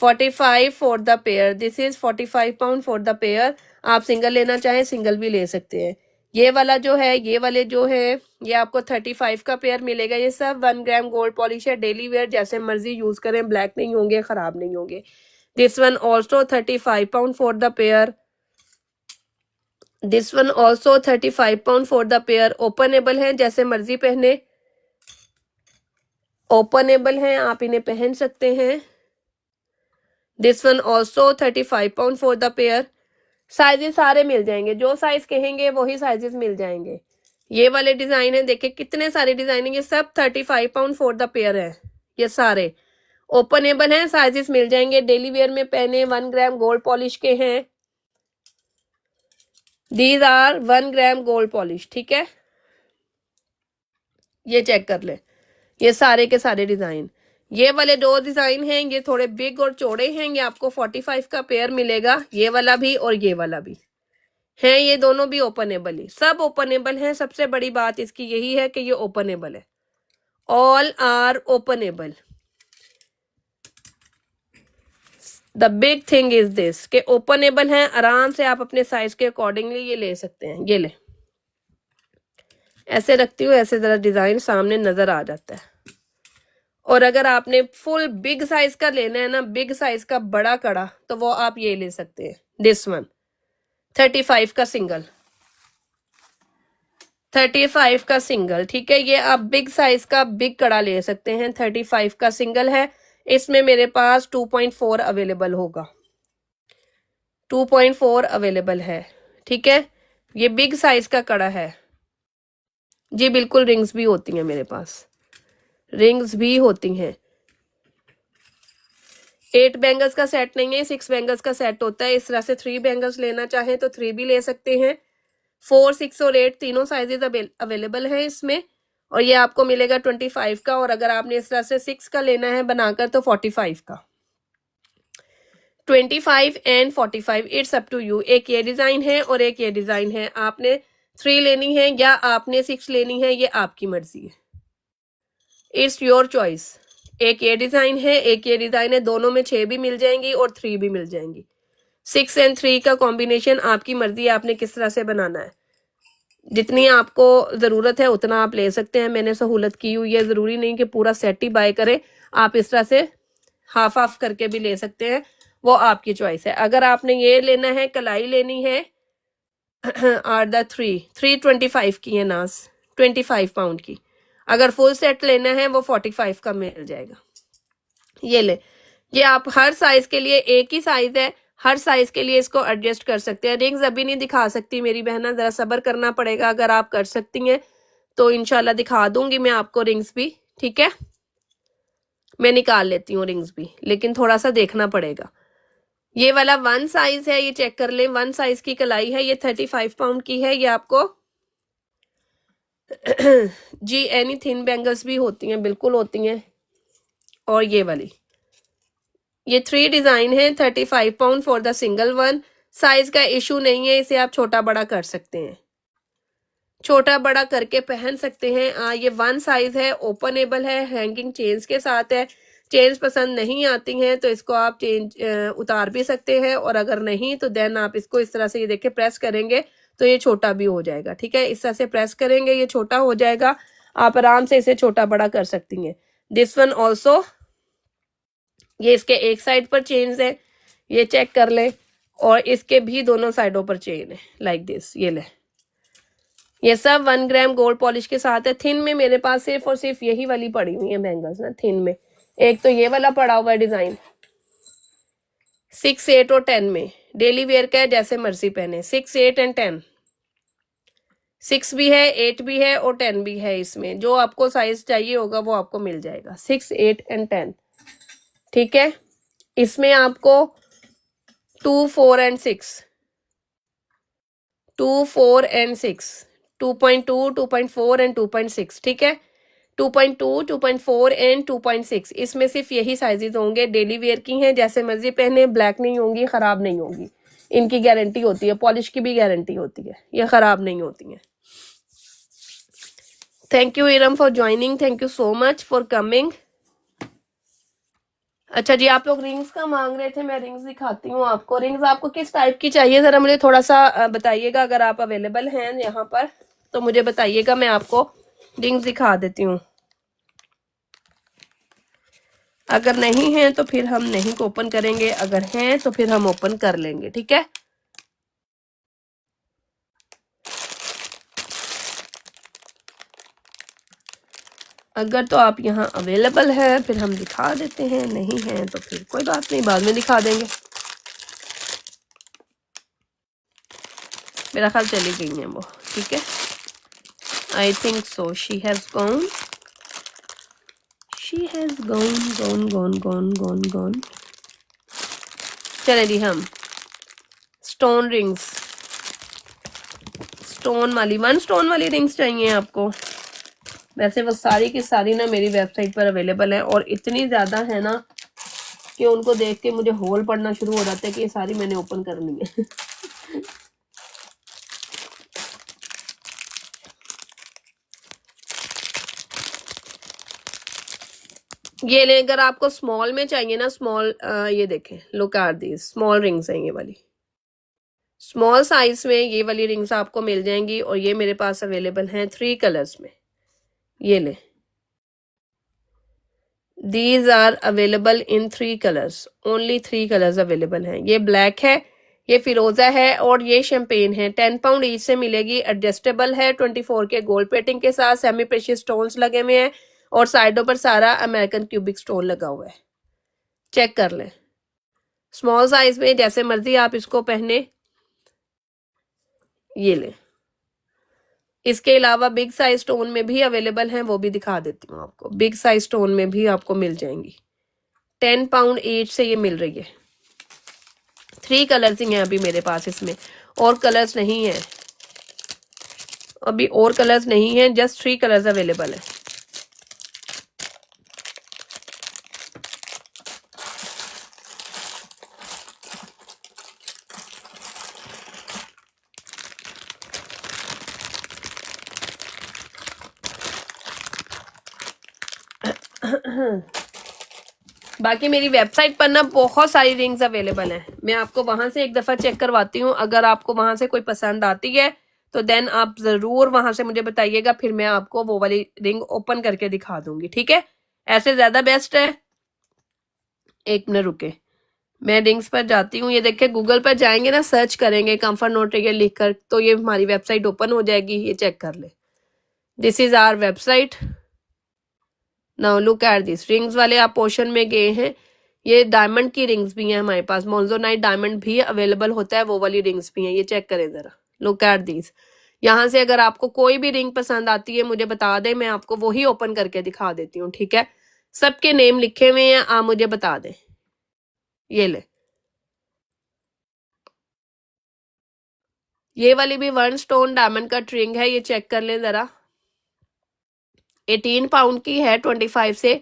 45 for the pair, this is 45 pound for the pair. आप single लेना चाहें सिंगल भी ले सकते हैं। ये वाला जो है, ये वाले जो है, ये आपको 35 का पेयर मिलेगा। ये सब 1 ग्राम गोल्ड पॉलिश है, डेली वेयर जैसे मर्जी यूज करें, ब्लैक नहीं होंगे, खराब नहीं होंगे। This one also 35 pound for the pair, this one also 35 pound for the pair. Openable है, जैसे मर्जी पहने, ओपनेबल है, आप इन्हें पहन सकते हैं। This one also 35 pound for the pair. Sizes सारे मिल जाएंगे, जो साइज कहेंगे वही साइजेस मिल जाएंगे। ये वाले डिजाइन है, देखिए कितने सारे डिजाइन है, ये सब 35 पाउंड फॉर द पेयर है। ये सारे ओपनेबल हैं, साइजेस मिल जाएंगे, डेली वेयर में पहने, 1 ग्राम गोल्ड पॉलिश के हैं। These are 1 gram gold polish, ठीक है। ये चेक कर ले, ये सारे के सारे डिजाइन। ये वाले 2 डिजाइन हैं, ये थोड़े बिग और चौड़े हैं, ये आपको 45 का पेयर मिलेगा। ये वाला भी और ये वाला भी है, ये दोनों भी ओपनेबल ही, सब ओपनेबल हैं। सबसे बड़ी बात इसकी यही है कि ये ओपनेबल है, all are openable. The big thing is this के ओपनेबल हैं, आराम से आप अपने साइज के अकॉर्डिंगली ये ले सकते हैं। ये ले, ऐसे रखती हूँ, ऐसे जरा डिजाइन सामने नजर आ जाता है। और अगर आपने फुल बिग साइज का लेना है ना, बिग साइज का बड़ा कड़ा, तो वो आप ये ले सकते हैं। दिस वन 35 का सिंगल, 35 का सिंगल, ठीक है। ये आप बिग साइज का बिग कड़ा ले सकते हैं, 35 का सिंगल है। इसमें मेरे पास 2.4 अवेलेबल होगा, 2.4 अवेलेबल है, ठीक है। ये बिग साइज का कड़ा है जी, बिल्कुल। रिंग्स भी होती हैं मेरे पास, रिंग्स भी होती हैं। 8 बैंगल्स का सेट नहीं है, 6 बैंगल्स का सेट होता है। इस तरह से 3 बैंगल्स लेना चाहें तो 3 भी ले सकते हैं। 4, 6 और 8 तीनों साइजेस अवेलेबल है इसमें। और ये आपको मिलेगा 25 का, और अगर आपने इस तरह से 6 का लेना है बनाकर तो 45 का। 25 and 45, it's up to you. एक ये डिजाइन है और एक ये डिजाइन है, आपने 3 लेनी है या आपने 6 लेनी है, ये आपकी मर्जी है, इट्स योर चॉइस। एक ये डिजाइन है, एक ये डिजाइन है, दोनों में 6 भी मिल जाएंगी और 3 भी मिल जाएंगी। 6 एंड 3 का कॉम्बिनेशन आपकी मर्जी है, आपने किस तरह से बनाना है। जितनी आपको जरूरत है उतना आप ले सकते हैं, मैंने सहूलत की हुई है। जरूरी नहीं कि पूरा सेट ही बाय करें, आप इस तरह से हाफ हाफ करके भी ले सकते हैं, वो आपकी चॉइस है। अगर आपने ये लेना है, कलाई लेनी है, आर द 325 की है नाज, 25 पाउंड की। अगर फुल सेट लेना है वो 45 का मिल जाएगा। ये ले, ये आप हर साइज के लिए, एक ही साइज है, हर साइज के लिए इसको एडजस्ट कर सकते हैं। रिंग्स अभी नहीं दिखा सकती मेरी बहना, जरा सब्र करना पड़ेगा। अगर आप कर सकती हैं तो इंशाल्लाह दिखा दूंगी मैं आपको रिंग्स भी, ठीक है। मैं निकाल लेती हूँ रिंग्स भी, लेकिन थोड़ा सा देखना पड़ेगा। ये वाला 1 साइज है, ये चेक कर लें, 1 साइज की कलाई है, ये 35 पाउंड की है। ये आपको जी एनी थिन बैंगल्स भी होती हैं, बिल्कुल होती हैं। और ये वाली, ये 3 डिजाइन है, 35 pound for the single one. Size का इशू नहीं है, इसे आप छोटा बड़ा कर सकते हैं, छोटा बड़ा करके पहन सकते हैं। ये 1 साइज है, ओपनेबल है, हैंगिंग चेन्स के साथ है। चेन्स पसंद नहीं आती हैं तो इसको आप उतार भी सकते हैं, और अगर नहीं तो देन आप इसको इस तरह से, ये देखिए, प्रेस करेंगे तो ये छोटा भी हो जाएगा, ठीक है। इस तरह से प्रेस करेंगे, ये छोटा हो जाएगा। आप आराम से इसे छोटा बड़ा कर सकती हैं। दिस वन ऑल्सो, ये इसके एक साइड पर चेन्स है, ये चेक कर ले, और इसके भी दोनों साइडों पर चेन है लाइक दिस। ये ले, ये सब 1 ग्राम गोल्ड पॉलिश के साथ है। थिन में मेरे पास सिर्फ और सिर्फ यही वाली पड़ी हुई है बैंगल्स ना, थिन में। एक तो ये वाला पड़ा हुआ है डिजाइन 6, 8 और 10 में, डेली वेयर का है, जैसे मर्जी पहने। 6, 8 एंड 10, 6 भी है, 8 भी है और 10 भी है। इसमें जो आपको साइज चाहिए होगा वो आपको मिल जाएगा, 6, 8 एंड 10। ठीक है, इसमें आपको 2, 4 एंड 6, 2, 4 एंड 6, 2.2, 2.4 एंड 2.6। ठीक है, 2.2, 2.4 एंड 2.6, इसमें सिर्फ यही साइजेस होंगे। डेली वेयर की हैं, जैसे मर्जी पहने, ब्लैक नहीं होंगी, खराब नहीं होंगी, इनकी गारंटी होती है, पॉलिश की भी गारंटी होती है, ये खराब नहीं होती हैं। Thank you Iram for joining, thank you so much for coming. अच्छा जी, आप लोग रिंग्स का मांग रहे थे, मैं रिंग्स दिखाती हूँ आपको। रिंग्स आपको किस टाइप की चाहिए, जरा मुझे थोड़ा सा बताइएगा। अगर आप अवेलेबल हैं यहाँ पर तो मुझे बताइएगा, मैं आपको रिंग्स दिखा देती हूँ। अगर नहीं है तो फिर हम नहीं ओपन करेंगे, अगर हैं तो फिर हम ओपन कर लेंगे। ठीक है, अगर तो आप यहाँ अवेलेबल है फिर हम दिखा देते हैं, नहीं है तो फिर कोई बात नहीं, बाद में दिखा देंगे। मेरा ख्याल चली गई है वो। ठीक है, I think so, she has gone, she has gone gone gone gone gone gone. चले जी, हम स्टोन रिंग्स, स्टोन वाली, 1 स्टोन वाली रिंग्स चाहिए आपको। वैसे वो सारी की सारी ना मेरी वेबसाइट पर अवेलेबल है, और इतनी ज़्यादा है ना कि उनको देख के मुझे होल पड़ना शुरू हो जाता है कि ये सारी मैंने ओपन करनी है। ये ले, अगर आपको स्मॉल में चाहिए ना, स्मॉल, ये देखें, look at this small rings हैं, ये वाली स्मॉल साइज में ये वाली रिंग्स आपको मिल जाएंगी, और ये मेरे पास अवेलेबल हैं 3 कलर्स में। ये ले, these are available in 3 colours, only 3 colours available हैं। ये ब्लैक है, ये फिरोजा है और ये शैंपेन है। 10 पाउंड ईच से मिलेगी, एडजस्टेबल है, 24 के गोल्ड प्लेटिंग के साथ, सेमी प्रेशियस स्टोन्स लगे हुए हैं, और साइडों पर सारा अमेरिकन क्यूबिक स्टोन लगा हुआ है। चेक कर लें, स्मॉल साइज में जैसे मर्जी आप इसको पहने। ये ले, इसके अलावा बिग साइज स्टोन में भी अवेलेबल हैं, वो भी दिखा देती हूँ आपको। बिग साइज स्टोन में भी आपको मिल जाएंगी, 10 पाउंड ईच से ये मिल रही है। 3 कलर्स ही हैं अभी मेरे पास इसमें, और कलर्स नहीं है अभी, और कलर्स नहीं है, जस्ट 3 कलर्स अवेलेबल है। बाकी मेरी वेबसाइट पर ना बहुत सारी रिंग्स अवेलेबल हैं, मैं आपको वहां से एक दफा चेक करवाती हूँ। अगर आपको वहां से कोई पसंद आती है तो देन आप जरूर वहां से मुझे बताइएगा, फिर मैं आपको वो वाली रिंग ओपन करके दिखा दूंगी। ठीक है, ऐसे ज्यादा बेस्ट है। एक मिनट रुके, मैं रिंग्स पर जाती हूँ। ये देखिए, गूगल पर जाएंगे ना, सर्च करेंगे कंफर्ट नोटेरियल लिख कर, तो ये हमारी वेबसाइट ओपन हो जाएगी। ये चेक कर ले, this is our website. Now look at this, rings वाले आप पोर्शन में गए हैं। ये डायमंड की रिंग्स भी हैं हमारे पास, मोन्जोनाइट डायमंड भी अवेलेबल होता है, वो वाली रिंग्स भी हैं। ये चेक करें जरा, लुक एट दिस। यहाँ से अगर आपको कोई भी रिंग पसंद आती है मुझे बता दें, मैं आपको वही ओपन करके दिखा देती हूँ। ठीक है, सबके नेम लिखे हुए हैं, आप मुझे बता दें। ये ले, ये वाली भी 1 स्टोन डायमंड का रिंग है, ये चेक कर लें जरा। 18 पाउंड की है 25 से।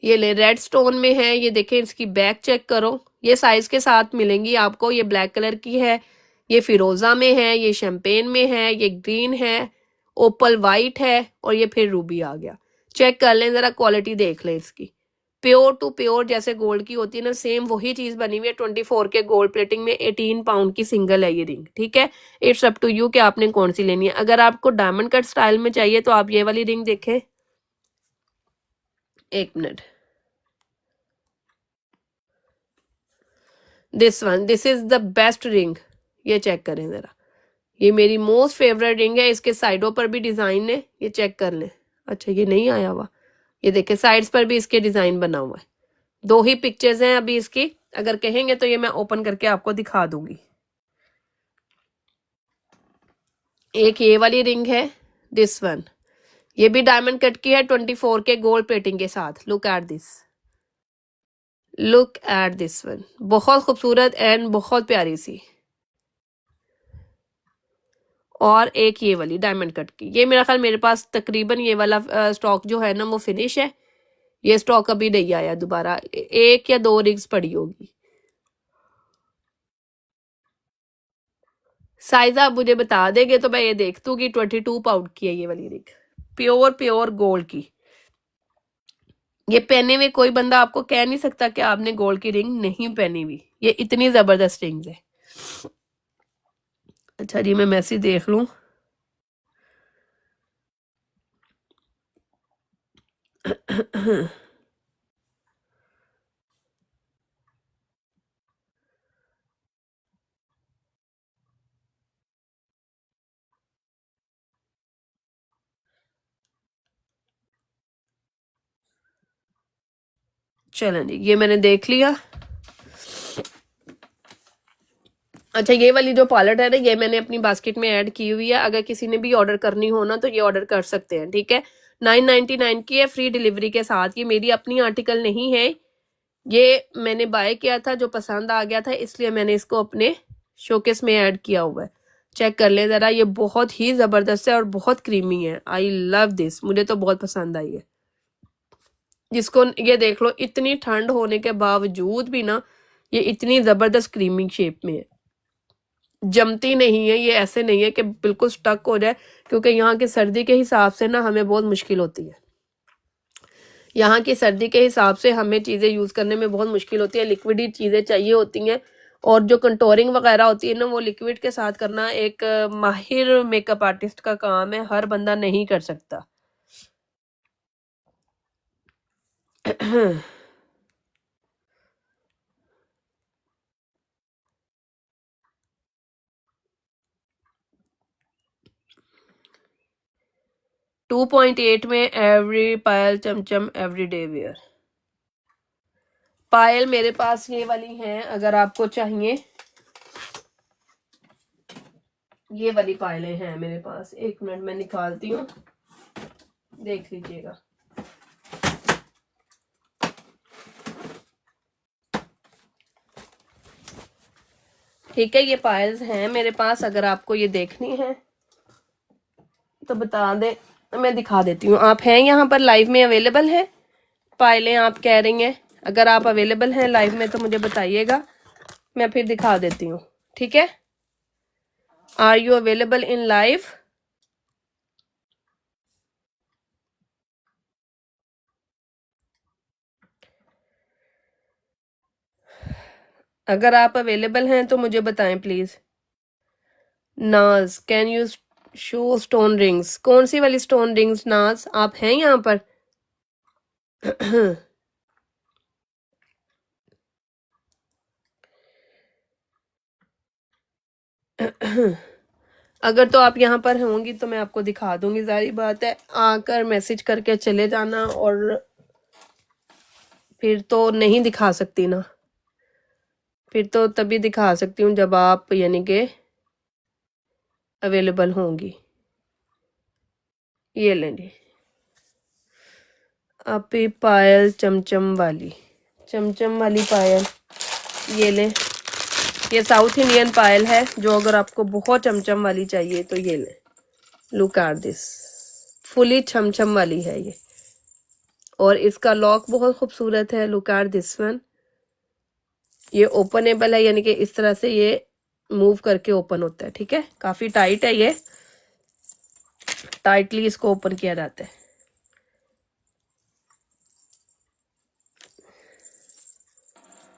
ये ले, रेड स्टोन में है, ये देखें, इसकी बैक चेक करो, ये साइज के साथ मिलेंगी आपको। ये ब्लैक कलर की है, ये फिरोजा में है, ये शैंपेन में है, ये ग्रीन है, ओपल वाइट है, और ये फिर रूबी आ गया। चेक कर लें जरा, क्वालिटी देख लें इसकी, प्योर टू प्योर जैसे गोल्ड की होती है ना, सेम वही चीज बनी हुई है। 24 के गोल्ड प्लेटिंग में 18 पाउंड की सिंगल है ये रिंग। ठीक है, इट्स अप टू यू कि आपने कौन सी लेनी है। अगर आपको डायमंड कट स्टाइल में चाहिए तो आप ये वाली रिंग देखें, एक minute, this one, this is the best ring. ये चेक करें जरा, ये मेरी मोस्ट फेवरेट रिंग है। इसके साइडों पर भी डिजाइन है, ये चेक कर लें। अच्छा ये नहीं आया हुआ, ये देखें साइड्स पर भी इसके डिजाइन बना हुआ है। 2 ही पिक्चर्स हैं अभी इसकी, अगर कहेंगे तो ये मैं ओपन करके आपको दिखा दूंगी। एक ये वाली रिंग है, दिस वन, ये भी डायमंड कट की है 24 के गोल्ड प्लेटिंग के साथ। Look at this, look at this one, बहुत खूबसूरत एंड बहुत प्यारी सी। और एक ये वाली डायमंड कट की, ये मेरा ख्याल मेरे पास तकरीबन ये वाला स्टॉक जो है ना वो फिनिश है। ये स्टॉक अभी नहीं आया दोबारा, 1 या 2 रिंग्स पड़ी होगी। साइज आप मुझे बता देंगे तो मैं ये देख दूंगी। 22 पाउंड की है ये वाली रिंग, प्योर प्योर गोल्ड की। ये पहने हुए कोई बंदा आपको कह नहीं सकता कि आपने गोल्ड की रिंग नहीं पहनी हुई, ये इतनी जबरदस्त रिंग है। अच्छा जी मैं मैसेज देख लूं। चलें जी, ये मैंने देख लिया। अच्छा ये वाली जो पॉलेट है ना, ये मैंने अपनी बास्केट में ऐड की हुई है। अगर किसी ने भी ऑर्डर करनी हो ना तो ये ऑर्डर कर सकते हैं, ठीक है। 999 की है, फ्री डिलीवरी के साथ। ये मेरी अपनी आर्टिकल नहीं है, ये मैंने बाय किया था, जो पसंद आ गया था इसलिए मैंने इसको अपने शोकेस में ऐड किया हुआ है। चेक कर लें जरा, ये बहुत ही जबरदस्त है और बहुत क्रीमी है। आई लव दिस, मुझे तो बहुत पसंद आई है। जिसको ये देख लो, इतनी ठंड होने के बावजूद भी ना ये इतनी जबरदस्त क्रीमी शेप में है, जमती नहीं है। ये ऐसे नहीं है कि बिल्कुल स्टक हो जाए, क्योंकि यहाँ की सर्दी के हिसाब से ना हमें बहुत मुश्किल होती है। यहाँ की सर्दी के हिसाब से हमें चीज़ें यूज़ करने में बहुत मुश्किल होती है, लिक्विड ही चीज़ें चाहिए होती हैं। और जो कंटोरिंग वगैरह होती है ना वो लिक्विड के साथ करना एक माहिर मेकअप आर्टिस्ट का काम है, हर बंदा नहीं कर सकता। 2.8 में एवरी पायल चमचम एवरी डे वेयर। पायल मेरे पास ये वाली हैं, अगर आपको चाहिए ये वाली पायलें हैं मेरे पास। एक मिनट मैं निकालती हूँ, देख लीजिएगा। ठीक है, ये पायल्स हैं मेरे पास, अगर आपको ये देखनी है तो बता दे, मैं दिखा देती हूँ। आप हैं यहाँ पर लाइव में अवेलेबल है? पायलें आप कह रही हैं, अगर आप अवेलेबल हैं लाइव में तो मुझे बताइएगा, मैं फिर दिखा देती हूँ, ठीक है। Are you available in live? अगर आप अवेलेबल हैं तो मुझे बताएं please. Naaz, can you show stone rings? कौन सी वाली स्टोन रिंग्स नाज, आप हैं यहाँ पर? अगर तो आप यहाँ पर होंगी तो मैं आपको दिखा दूंगी, जारी बात है। आकर मैसेज करके चले जाना, और फिर तो नहीं दिखा सकती ना, फिर तो तभी दिखा सकती हूँ जब आप यानी कि अवेलेबल होंगी। ये लेंगे आप ही पायल चमचम वाली पायल, ये लें। ये साउथ इंडियन पायल है, जो अगर आपको बहुत चमचम वाली चाहिए तो ये लें। लुक एट दिस, फुली छमछम वाली है ये, और इसका लॉक बहुत खूबसूरत है। लुक एट दिस वन, ये ओपनेबल है, यानी कि इस तरह से ये मूव करके ओपन होता है, ठीक है। काफी टाइट है ये, टाइटली इसको ओपन किया जाता है।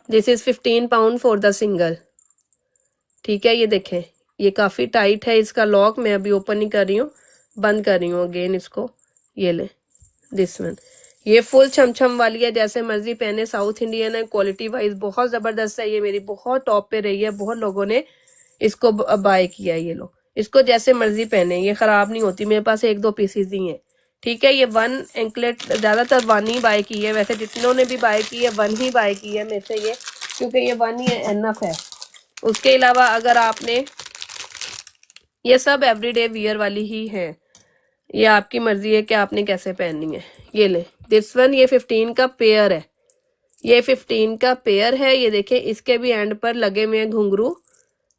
This is 15 pound for the single, ठीक है। ये देखें, ये काफी टाइट है, इसका लॉक मैं अभी ओपन नहीं कर रही हूँ, बंद कर रही हूँ अगेन इसको। ये ले दिस वन, ये फुल छमछम वाली है, जैसे मर्जी पहने, साउथ इंडियन है, क्वालिटी वाइज बहुत जबरदस्त है। ये मेरी बहुत टॉप पे रही है, बहुत लोगों ने इसको बाय किया है। ये लो, इसको जैसे मर्जी पहने, ये खराब नहीं होती। मेरे पास एक दो पीसेस ही हैं, ठीक है। ये वन एंकलेट ज्यादातर वन ही बाय की है, वैसे जितनों ने भी बाय की है वन ही बाय की है मेरे से ये, क्योंकि ये वन ही एनफ है। उसके अलावा अगर आपने, ये सब एवरीडे वियर वाली ही है, ये आपकी मर्जी है कि आपने कैसे पहननी है। ये ले दिस वन, ये 15 का पेयर है, ये 15 का पेयर है। ये देखें, इसके भी एंड पर लगे हुए हैं घुंघरू।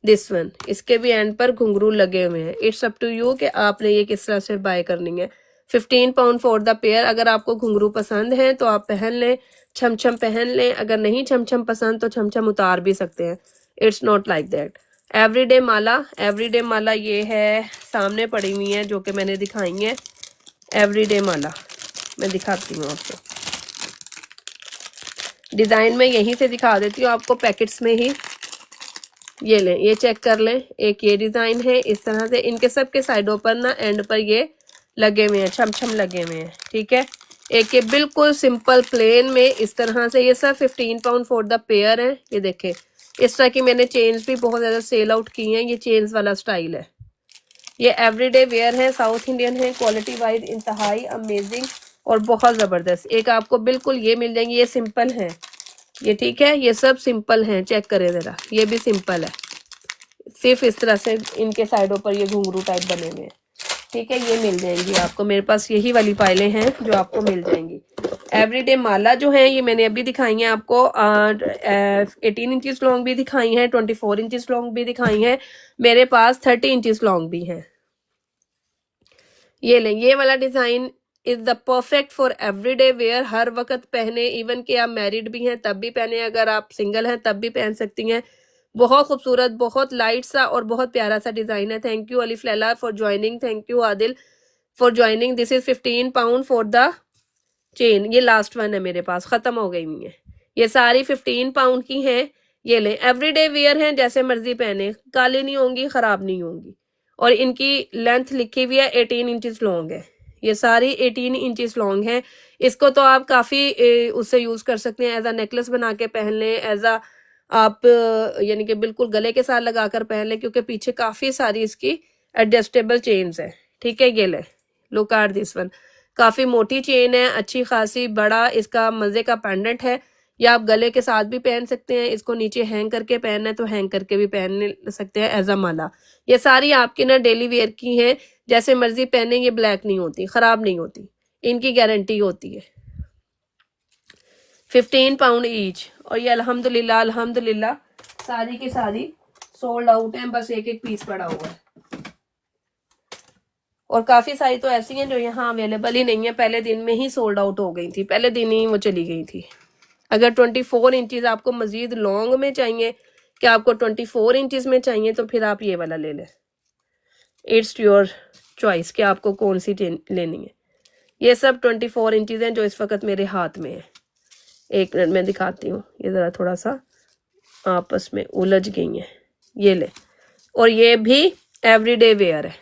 दिस वन, इसके भी एंड पर घुंघरू लगे हुए हैं। इट्स अप टू यू कि आपने ये किस तरह से बाय करनी है। 15 पाउंड फॉर द पेयर। अगर आपको घुंघरू पसंद है तो आप पहन लें, छमछम पहन लें। अगर नहीं छमछम पसंद तो छमछम उतार भी सकते हैं। It's not like that. Everyday माला, एवरीडे माला ये है, सामने पड़ी हुई है जो कि मैंने दिखाई है। एवरीडे माला मैं दिखाती हूँ आपको, डिजाइन में यहीं से दिखा देती हूँ आपको, पैकेट्स में ही। ये लें, ये चेक कर लें, एक ये डिजाइन है इस तरह से। इनके सब के साइडों पर ना एंड पर ये लगे हुए हैं, छमछम लगे हुए हैं, ठीक है। एक ये बिल्कुल सिंपल प्लेन में इस तरह से, ये सब 15 पाउंड फॉर द पेयर है। ये देखें, इस तरह की मैंने चेन्स भी बहुत ज्यादा सेल आउट की हैं। ये चेन्स वाला स्टाइल है, ये एवरीडे वेयर है, साउथ इंडियन है, क्वालिटी वाइज इंतहाई अमेजिंग और बहुत जबरदस्त। एक आपको बिल्कुल ये मिल जाएंगे, ये सिंपल है ये, ठीक है। ये सब सिंपल हैं, चेक करें जरा, ये भी सिंपल है, सिर्फ इस तरह से इनके साइडों पर ये घुंघरू टाइप बने हुए हैं, ठीक है। ये मिल जाएंगी आपको, मेरे पास यही वाली फाइलें हैं जो आपको मिल जाएंगी। एवरीडे माला जो है ये मैंने अभी दिखाई है आपको, 18 इंचज लॉन्ग भी दिखाई हैं, 24 इंचज लॉन्ग भी दिखाई हैं, मेरे पास 30 इंचज लॉन्ग भी हैं। ये लें, ये वाला design is the perfect for everyday wear, हर वक्त पहने। इवन कि आप मैरिड भी हैं तब भी पहने, अगर आप सिंगल हैं तब भी पहन सकती हैं। बहुत खूबसूरत, बहुत लाइट सा और बहुत प्यारा सा डिजाइन है। थैंक यू अलिफ Laila for joining, thank you Adil for joining. This is 15 pound for the chain. ये लास्ट वन है मेरे पास, खत्म हो गई हुई है, ये सारी 15 पाउंड की हैं। ये लें, एवरीडे वेयर हैं, जैसे मर्जी पहने, काली नहीं होंगी, खराब नहीं होंगी। और इनकी लेंथ लिखी हुई है 18 इंचज लॉन्ग है, ये सारी 18 इंचज लॉन्ग है। इसको तो आप काफी उससे यूज कर सकते हैं, एज अ नेकलेस बना के पहन लें, एज अ आप यानी कि बिल्कुल गले के साथ लगाकर पहन लें, क्योंकि पीछे काफी सारी इसकी एडजस्टेबल चेन्स है, ठीक है। ये ले, लुक एट दिस वन, काफी मोटी चेन है, अच्छी खासी, बड़ा इसका मजे का पेंडेंट है। या आप गले के साथ भी पहन सकते हैं, इसको नीचे हैंग करके पहनना है तो हैंग करके भी पहन सकते हैं एज अ माला। ये सारी आपकी ना डेली वेयर की हैं, जैसे मर्जी पहने, ये ब्लैक नहीं होती, खराब नहीं होती, इनकी गारंटी होती है। 15 पाउंड ईच। और ये अल्हम्दुलिल्लाह अल्हम्दुलिल्लाह सारी की सारी सोल्ड आउट है, बस एक एक पीस पड़ा हुआ है। और काफी सारी तो ऐसी हैं जो यहाँ अवेलेबल ही नहीं है, पहले दिन में ही सोल्ड आउट हो गई थी, पहले दिन ही वो चली गई थी। अगर 24 इंचज आपको मजीद लॉन्ग में चाहिए, कि आपको 24 इंचज में चाहिए, तो फिर आप ये वाला ले लें। इट्स योर चॉइस कि आपको कौन सी लेनी है। ये सब 24 इंचज हैं जो इस वक्त मेरे हाथ में है। एक मिनट में दिखाती हूँ, ये ज़रा थोड़ा सा आपस में उलझ गई हैं। ये ले, और ये भी एवरीडे वेयर है,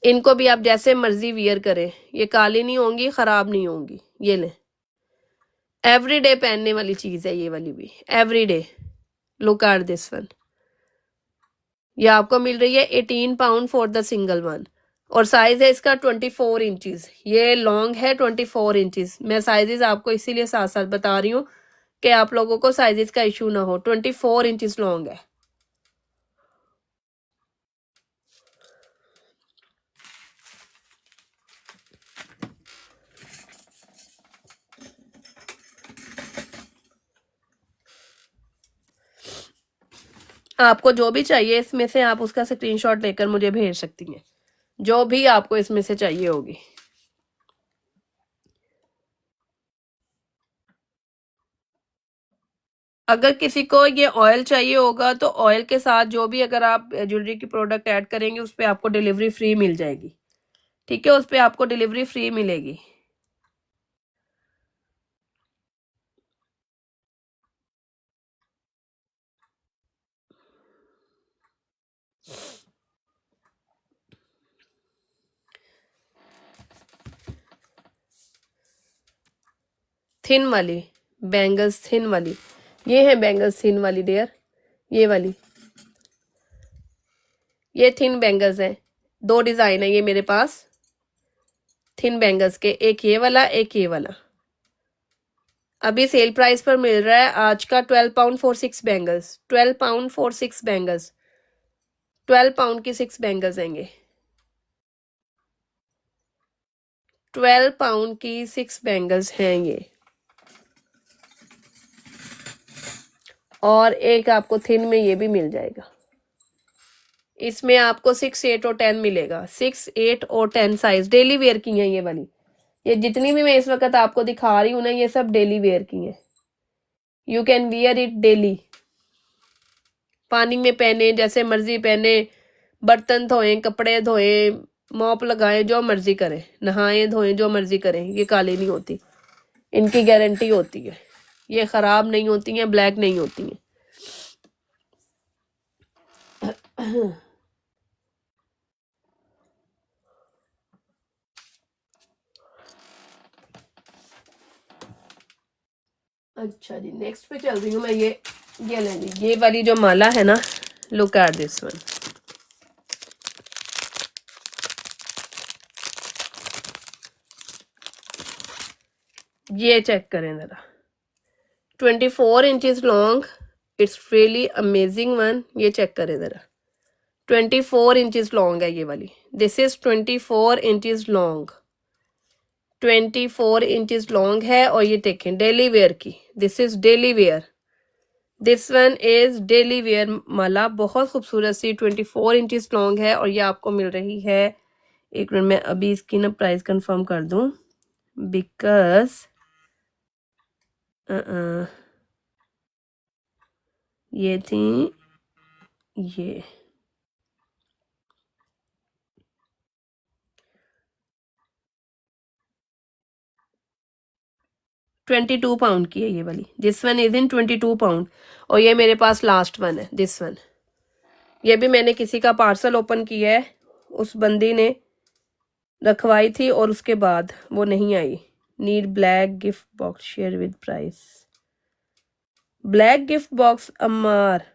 इनको भी आप जैसे मर्जी वियर करें, ये काली नहीं होंगी, खराब नहीं होंगी। ये ले, एवरीडे पहनने वाली चीज है ये वाली भी, everyday. Look at this one, ये आपको मिल रही है 18 pound for the single one. और साइज है इसका 24 इंचज, ये लॉन्ग है 24 इंचज। मैं साइजेस आपको इसीलिए साथ साथ बता रही हूँ कि आप लोगों को साइजेस का इशू ना हो। 24 इंचज लॉन्ग है। आपको जो भी चाहिए इसमें से, आप उसका स्क्रीनशॉट लेकर मुझे भेज सकती हैं, जो भी आपको इसमें से चाहिए होगी। अगर किसी को ये ऑयल चाहिए होगा तो ऑयल के साथ जो भी अगर आप ज्वेलरी की प्रोडक्ट ऐड करेंगे उस पर आपको डिलीवरी फ्री मिल जाएगी, ठीक है। उस पर आपको डिलीवरी फ्री मिलेगी। थिन वाली बैंगल्स, थिन वाली, ये है बैंगल्स थिन वाली डियर, ये वाली, ये थिन बैंगल्स है। दो डिजाइन है ये मेरे पास थिन बैंगल्स के, एक ये वाला एक ये वाला। अभी सेल प्राइस पर मिल रहा है आज का 12 pound for 6 bangles, 12 pound for 6 bangles, 12 pound की 6 बैंगल्स देंगे, 12 पाउंड की 6 बैंगल्स हैं ये। और एक आपको थिन में ये भी मिल जाएगा, इसमें आपको 6, 8 और 10 मिलेगा, 6, 8 और 10 साइज। डेली वेयर की है ये वाली, ये जितनी भी मैं इस वक्त आपको दिखा रही हूँ ना, ये सब डेली वेयर की है। You can wear it daily, पानी में पहने, जैसे मर्जी पहने, बर्तन धोए, कपड़े धोए, मॉप लगाए, जो मर्जी करें, नहाए धोए, जो मर्जी करें, ये काली नहीं होती, इनकी गारंटी होती है, ये खराब नहीं होती हैं, ब्लैक नहीं होती हैं। अच्छा जी, नेक्स्ट पे चल रही हूँ मैं। ये ले ली, ये वाली जो माला है ना, लुक एट दिस वन। ये चेक करें जरा, 24 inches long, it's really amazing one. ये चेक करें जरा, 24 इंचेस लॉन्ग है ये वाली, this is 24 inches long, 24 inches long है। और ये देखें डेली वेयर की, this is daily wear, this one is daily wear माला, बहुत खूबसूरत सी 24 इंचेस लॉन्ग है। और ये आपको मिल रही है, एक मिनट में अभी इसकी ना प्राइस कंफर्म कर दूं, बिकॉज ये थी, ये 22 पाउंड की है ये वाली, this one is in 22 pound. और ये मेरे पास लास्ट वन है, दिस वन। ये भी मैंने किसी का पार्सल ओपन किया है, उस बंदी ने रखवाई थी और उसके बाद वो नहीं आई। Need black gift box share with price, black gift box Ammar,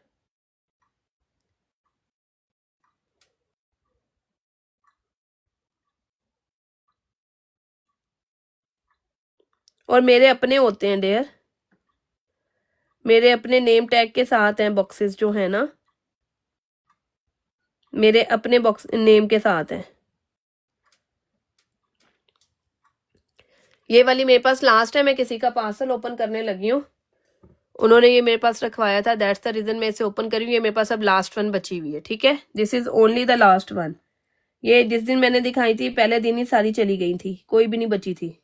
और मेरे अपने होते हैं डेयर, मेरे अपने नेम टैग के साथ हैं बॉक्सेस जो है ना, मेरे अपने बॉक्स नेम के साथ हैं। ये वाली मेरे पास लास्ट है, मैं किसी का पार्सल ओपन करने लगी हूँ, उन्होंने ये मेरे पास रखवाया था, दैट्स द रीजन मैं इसे ओपन करी हूँ। ये मेरे पास अब लास्ट वन बची हुई है, ठीक है, this is only the last one. ये जिस दिन मैंने दिखाई थी पहले दिन ही सारी चली गई थी, कोई भी नहीं बची थी।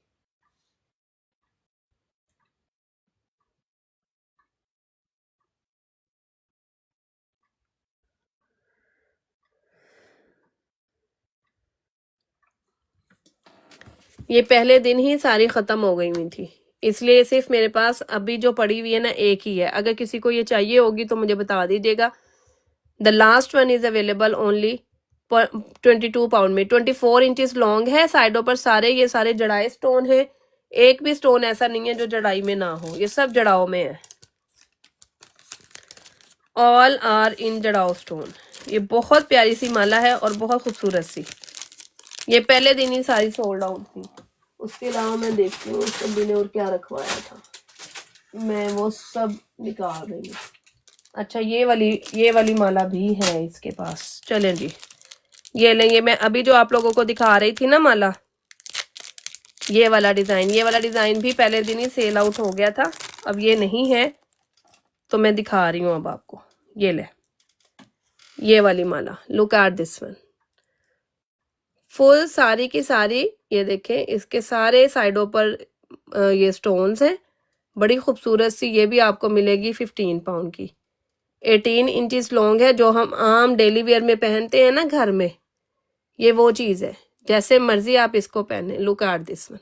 ये पहले दिन ही सारी खत्म हो गई हुई थी, इसलिए सिर्फ मेरे पास अभी जो पड़ी हुई है ना एक ही है। अगर किसी को ये चाहिए होगी तो मुझे बता दीजिएगा। The last one is available only 22 pound में, 24 इंचेस लॉन्ग है, साइडों पर सारे ये सारे जड़ाए स्टोन है, एक भी स्टोन ऐसा नहीं है जो जड़ाई में ना हो, ये सब जड़ाओ में है, ऑल आर इन जड़ाओ स्टोन। ये बहुत प्यारी सी माला है और बहुत खूबसूरत सी, ये पहले दिन ही सारी सोल्ड आउट थी। उसके अलावा मैं देखती हूँ सभी ने और क्या रखवाया था, मैं वो सब निकाल रही हूँ। अच्छा ये वाली माला भी है इसके पास, चलें जी ये लेंगे। मैं अभी जो आप लोगों को दिखा रही थी ना माला, ये वाला डिजाइन भी पहले दिन ही सेल आउट हो गया था, अब ये नहीं है तो मैं दिखा रही हूँ अब आपको। ये ले, ये वाली माला, look at this one, full सारी की सारी, ये देखें इसके सारे साइडों पर ये स्टोन्स हैं, बड़ी खूबसूरत सी। ये भी आपको मिलेगी 15 पाउंड की, 18 इंचेस लॉन्ग है, जो हम आम डेली वेयर में पहनते हैं ना घर में, ये वो चीज है, जैसे मर्जी आप इसको पहने। लुक एट दिस वन,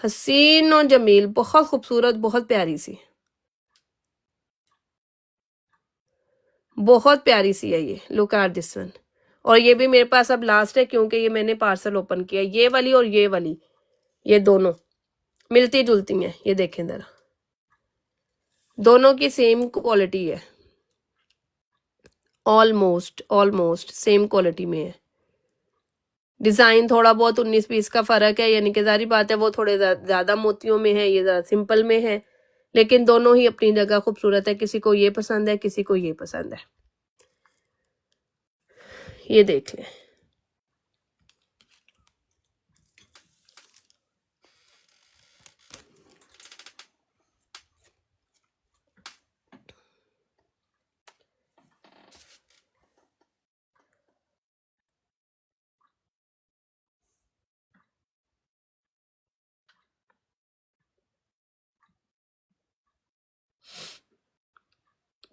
हसीन और जमील, बहुत खूबसूरत, बहुत प्यारी सी, बहुत प्यारी सी है ये। लुक एट दिस वन, और ये भी मेरे पास अब लास्ट है क्योंकि ये मैंने पार्सल ओपन किया, ये वाली और ये वाली, ये दोनों मिलती जुलती हैं, ये देखें जरा, दोनों की सेम क्वालिटी है, ऑलमोस्ट ऑलमोस्ट सेम क्वालिटी में है। डिजाइन थोड़ा बहुत 19-20 का फर्क है, यानी कि जारी बात है वो थोड़े ज्यादा मोतियों में है, ये ज्यादा सिंपल में है, लेकिन दोनों ही अपनी जगह खूबसूरत है। किसी को ये पसंद है, किसी को ये पसंद है। ये देख लें,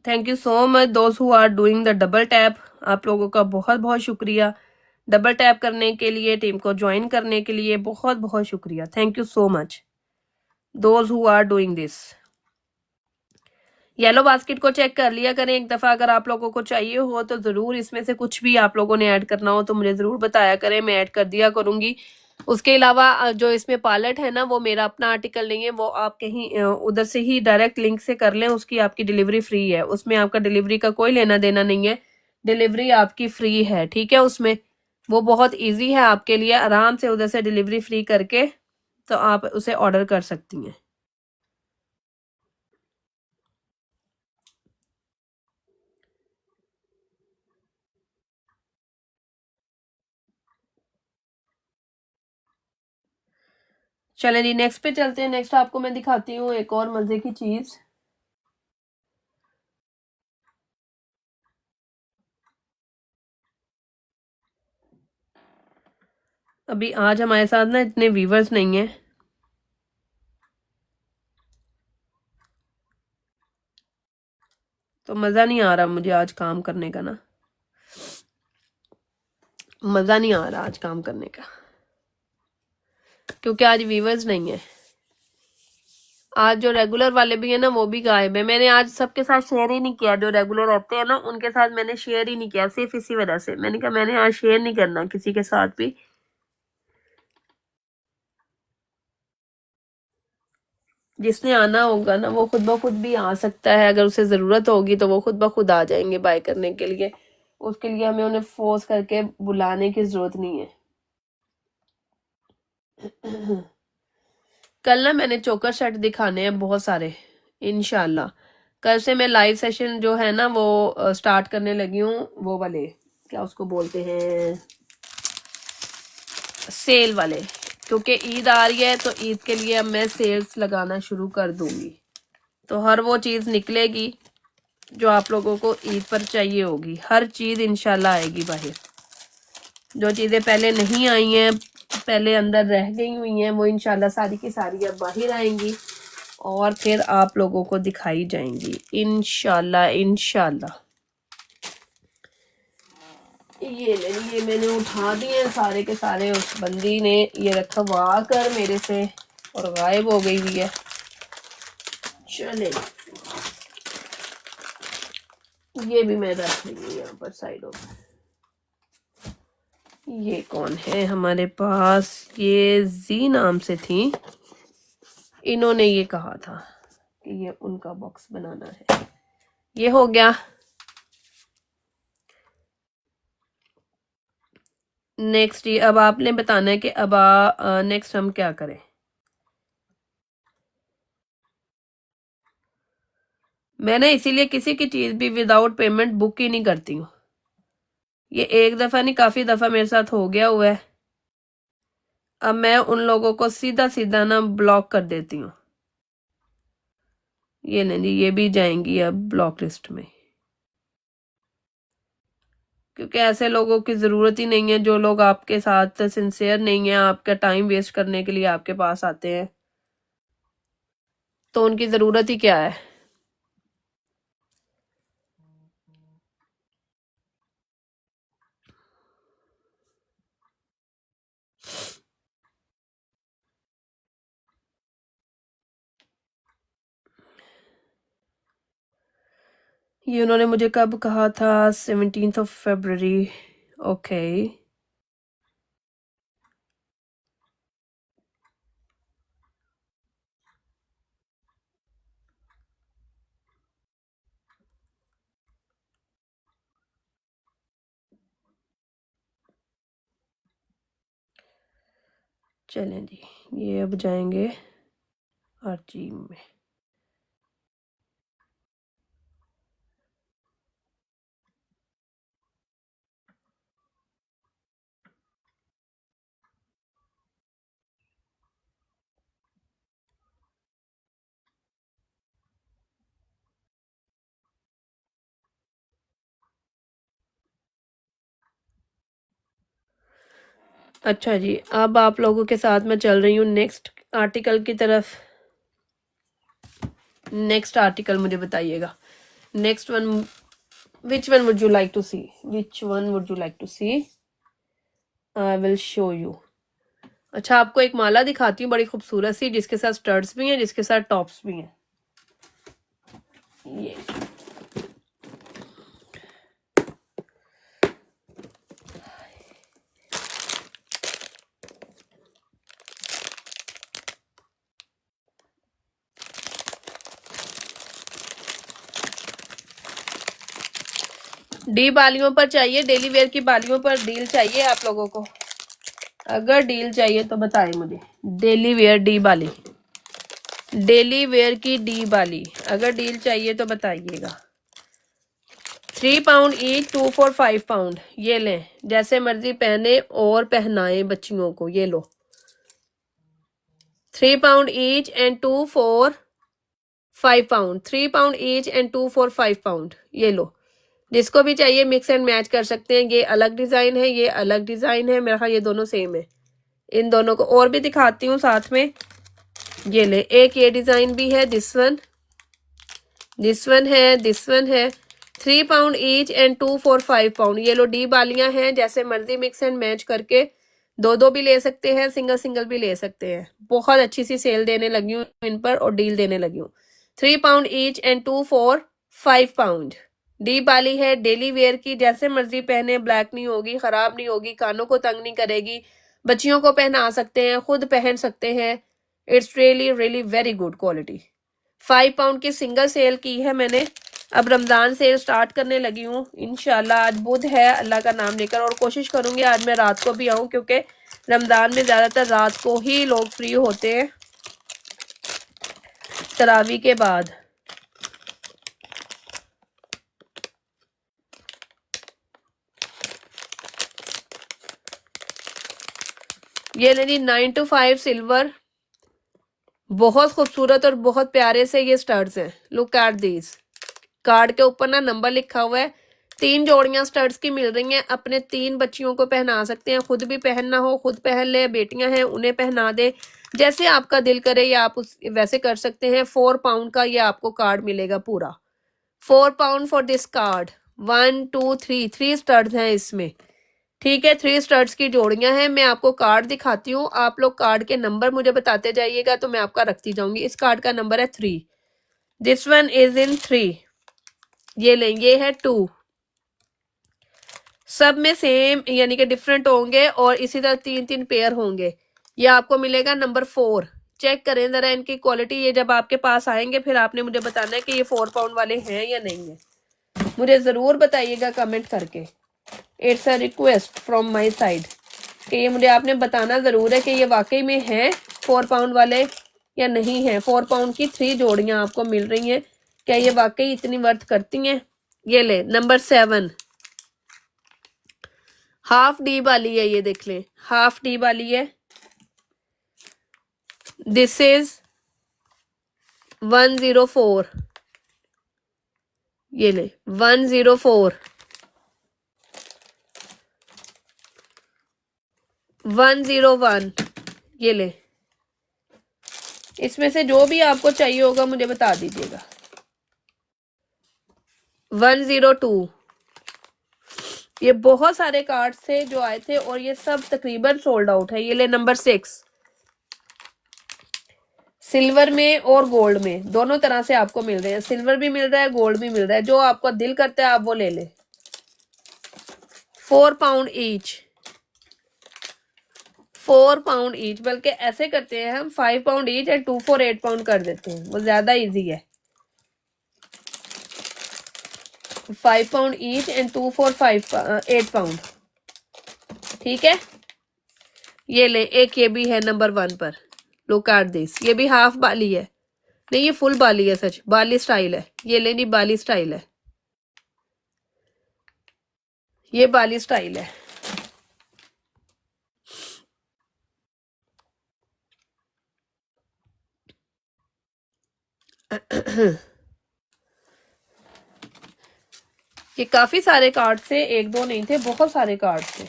thank you so much those who are doing the double tap. आप लोगों का बहुत बहुत शुक्रिया डबल टैप करने के लिए, टीम को ज्वाइन करने के लिए बहुत बहुत शुक्रिया। Thank you so much those who are doing this. Yellow basket को चेक कर लिया करें एक दफा, अगर आप लोगों को चाहिए हो तो जरूर इसमें से कुछ भी आप लोगों ने ऐड करना हो तो मुझे जरूर बताया करें, मैं ऐड कर दिया करूंगी। उसके अलावा जो इसमें पायलट है ना, वो मेरा अपना आर्टिकल नहीं है, वो आप कहीं उधर से ही डायरेक्ट लिंक से कर लें, उसकी आपकी डिलीवरी फ्री है, उसमें आपका डिलीवरी का कोई लेना देना नहीं है, डिलीवरी आपकी फ्री है, ठीक है। उसमें वो बहुत ईजी है आपके लिए, आराम से उधर से डिलीवरी फ्री करके तो आप उसे ऑर्डर कर सकती हैं। चलें जी, नेक्स्ट पे चलते हैं। नेक्स्ट आपको मैं दिखाती हूँ एक और मजे की चीज। अभी आज हमारे साथ ना इतने व्यूवर्स नहीं है, तो मजा नहीं आ रहा मुझे आज काम करने का ना, मजा नहीं आ रहा आज काम करने का, क्योंकि आज व्यूवर्स नहीं है। आज जो रेगुलर वाले भी है ना वो भी गायब है। मैंने आज सबके साथ शेयर ही नहीं किया, जो रेगुलर रहते हैं ना उनके साथ मैंने शेयर ही नहीं किया, सिर्फ इसी वजह से मैंने कहा मैंने आज शेयर नहीं करना किसी के साथ भी। जिसने आना होगा ना वो खुद ब खुद भी आ सकता है, अगर उसे जरूरत होगी तो वो खुद ब खुद आ जाएंगे बाय करने के लिए, उसके लिए हमें उन्हें फोर्स करके बुलाने की जरूरत नहीं है। कल ना मैंने चोकर सेट दिखाने हैं बहुत सारे, इंशाल्लाह। कल से मैं लाइव सेशन जो है ना वो स्टार्ट करने लगी हूँ, वो वाले क्या उसको बोलते हैं, सेल वाले, क्योंकि ईद आ रही है तो ईद के लिए अब मैं सेल्स लगाना शुरू कर दूंगी, तो हर वो चीज़ निकलेगी जो आप लोगों को ईद पर चाहिए होगी, हर चीज़ इंशाल्लाह आएगी बाहर। जो चीज़ें पहले नहीं आई हैं, पहले अंदर रह गई हुई हैं, वो इंशाल्लाह सारी की सारी अब बाहर आएंगी और फिर आप लोगों को दिखाई जाएंगी इंशाल्लाह इंशाल्लाह। ये मैंने उठा दिए सारे के सारे, उस बंदी ने ये रखवा कर मेरे से और गायब हो गई हुई है। चले ये भी मैं रख लूंगी यहाँ पर साइडों में। ये कौन है हमारे पास, ये जी नाम से थी, इन्होंने ये कहा था कि ये उनका बॉक्स बनाना है। ये हो गया। नेक्स्ट ये अब आपने बताना है कि अब नेक्स्ट हम क्या करें। मैंने इसीलिए किसी की चीज भी विदाउट पेमेंट बुक ही नहीं करती हूँ। ये एक दफा नहीं काफी दफा मेरे साथ हो गया हुआ है। अब मैं उन लोगों को सीधा सीधा ना ब्लॉक कर देती हूँ। ये नहीं जी, ये भी जाएंगी अब ब्लॉक लिस्ट में, क्योंकि ऐसे लोगों की जरूरत ही नहीं है, जो लोग आपके साथ सिंसियर नहीं है, आपका टाइम वेस्ट करने के लिए आपके पास आते हैं, तो उनकी जरूरत ही क्या है। ये उन्होंने मुझे कब कहा था, 17 फरवरी। ओके चलें जी, ये अब जाएंगे आर्ची में। अच्छा जी, अब आप लोगों के साथ मैं चल रही हूँ नेक्स्ट आर्टिकल की तरफ। नेक्स्ट आर्टिकल मुझे बताइएगा, next one, which one would you like to see, which one would you like to see, I will show you. अच्छा, आपको एक माला दिखाती हूँ बड़ी खूबसूरत सी, जिसके साथ स्टर्ट्स भी हैं, जिसके साथ टॉप्स भी हैं। ये डी बालियों पर चाहिए, डेली वेयर की बालियों पर डील चाहिए आप लोगों को? अगर डील चाहिए तो बताएं मुझे। डेली वेयर डी बाली, डेली वेयर की डी बाली, अगर डील चाहिए तो बताइएगा। 3 पाउंड ईच, 2 for 5 पाउंड। ये लें, जैसे मर्जी पहने और पहनाए बच्चियों को। ये लो, 3 pound each and 2 for 5 pound, 3 pound each and 2 for 5 pound. ये लो, जिसको भी चाहिए मिक्स एंड मैच कर सकते हैं। ये अलग डिजाइन है, ये अलग डिजाइन है, मेरा ख्याल ये दोनों सेम है। इन दोनों को और भी दिखाती हूँ साथ में। ये ले, एक ये डिजाइन भी है, दिस वन है, दिस वन है। 3 pound each and 2 for 5 pound. ये लो, डी बालियां हैं, जैसे मर्जी मिक्स एंड मैच करके दो दो भी ले सकते हैं, सिंगल सिंगल भी ले सकते हैं। बहुत अच्छी सी सेल देने लगी हूँ इन पर और डील देने लगी हूँ। 3 pound each and 2 for 5 pound. डी बाली है, डेली वेयर की, जैसे मर्जी पहने, ब्लैक नहीं होगी, खराब नहीं होगी, कानों को तंग नहीं करेगी, बच्चियों को पहना सकते हैं, खुद पहन सकते हैं। It's really really very good quality. 5 pound की सिंगल सेल की है मैंने। अब रमजान सेल स्टार्ट करने लगी हूँ इंशाल्लाह। आज बुध है, अल्लाह का नाम लेकर, और कोशिश करूंगी आज मैं रात को भी आऊँ, क्योंकि रमजान में ज्यादातर रात को ही लोग फ्री होते हैं, तरावी के बाद। ये लेनी 9 to 5 सिल्वर, बहुत खूबसूरत और बहुत प्यारे से ये स्टड्स हैं। Look at these. कार्ड के ऊपर ना नंबर लिखा हुआ है। 3 जोड़ियां स्टड्स की मिल रही हैं, अपने 3 बच्चियों को पहना सकते हैं, खुद भी पहनना हो खुद पहन ले, बेटियां हैं उन्हें पहना दे, जैसे आपका दिल करे या आप वैसे कर सकते हैं। 4 पाउंड का ये आपको कार्ड मिलेगा पूरा। 4 pound for this card. 1 2 3 studs हैं इसमें, ठीक है। 3 स्टड्स की जोड़ियां हैं। मैं आपको कार्ड दिखाती हूँ, आप लोग कार्ड के नंबर मुझे बताते जाइएगा तो मैं आपका रखती जाऊंगी। इस कार्ड का नंबर है 3, दिस वन इज इन 3। ये लें, ये है 2। सब में सेम यानी कि डिफरेंट होंगे, और इसी तरह 3 पेयर होंगे। ये आपको मिलेगा नंबर 4। चेक करें जरा इनकी क्वालिटी। ये जब आपके पास आएंगे फिर आपने मुझे बताना है कि ये 4 पाउंड वाले हैं या नहीं है। मुझे जरूर बताइएगा कमेंट करके। It's a request from my side कि ये मुझे आपने बताना जरूर है कि ये वाकई में है 4 पाउंड वाले या नहीं है। 4 पाउंड की 3 जोड़ियां आपको मिल रही हैं, क्या ये वाकई इतनी वर्थ करती हैं? ये ले, नंबर 7, हाफ डी वाली है, ये देख लें, हाफ डी वाली है। This is 104। ये ले, 104, 101। ये ले, इसमें से जो भी आपको चाहिए होगा मुझे बता दीजिएगा। 102। ये बहुत सारे कार्ड्स थे जो आए थे और ये सब तकरीबन सोल्ड आउट है। ये ले, नंबर 6, सिल्वर में और गोल्ड में दोनों तरह से आपको मिल रहे हैं। सिल्वर भी मिल रहा है, गोल्ड भी मिल रहा है, जो आपका दिल करता है आप वो ले ले। 4 पाउंड ईच, 4 पाउंड ईच, बल्कि ऐसे करते हैं हम 5 pound each and 2 for 8 pound कर देते हैं, वो ज्यादा इजी है। 5 pound each and 2 for 8 pound, ठीक है। ये ले, एक ये भी है नंबर 1 पर। लुक एट दिस, ये भी हाफ बाली है, नहीं ये फुल बाली है, सच बाली स्टाइल है, ये ले नहीं बाली स्टाइल है, ये बाली स्टाइल है। ये काफी सारे कार्ड थे, एक दो नहीं थे, बहुत सारे कार्ड थे।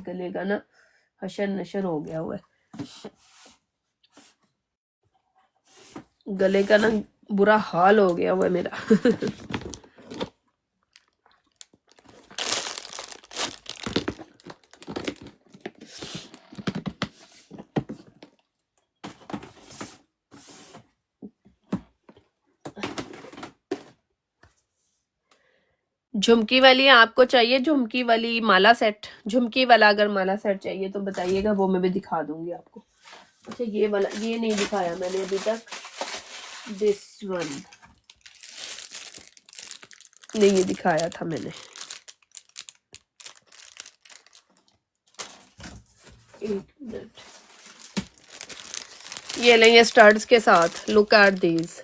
गले का ना हशर नशर हो गया हुआ है, गले का ना बुरा हाल हो गया हुआ है मेरा। झुमकी वाली आपको चाहिए, झुमकी वाली माला सेट, झुमकी वाला अगर माला सेट चाहिए तो बताइएगा, वो मैं भी दिखा दूंगी आपको। अच्छा ये वाला, ये नहीं दिखाया मैंने अभी तक, दिस वन नहीं, ये दिखाया था मैंने। एक मिनट, ये लेंगे स्टड्स के साथ, लुक एट दीज।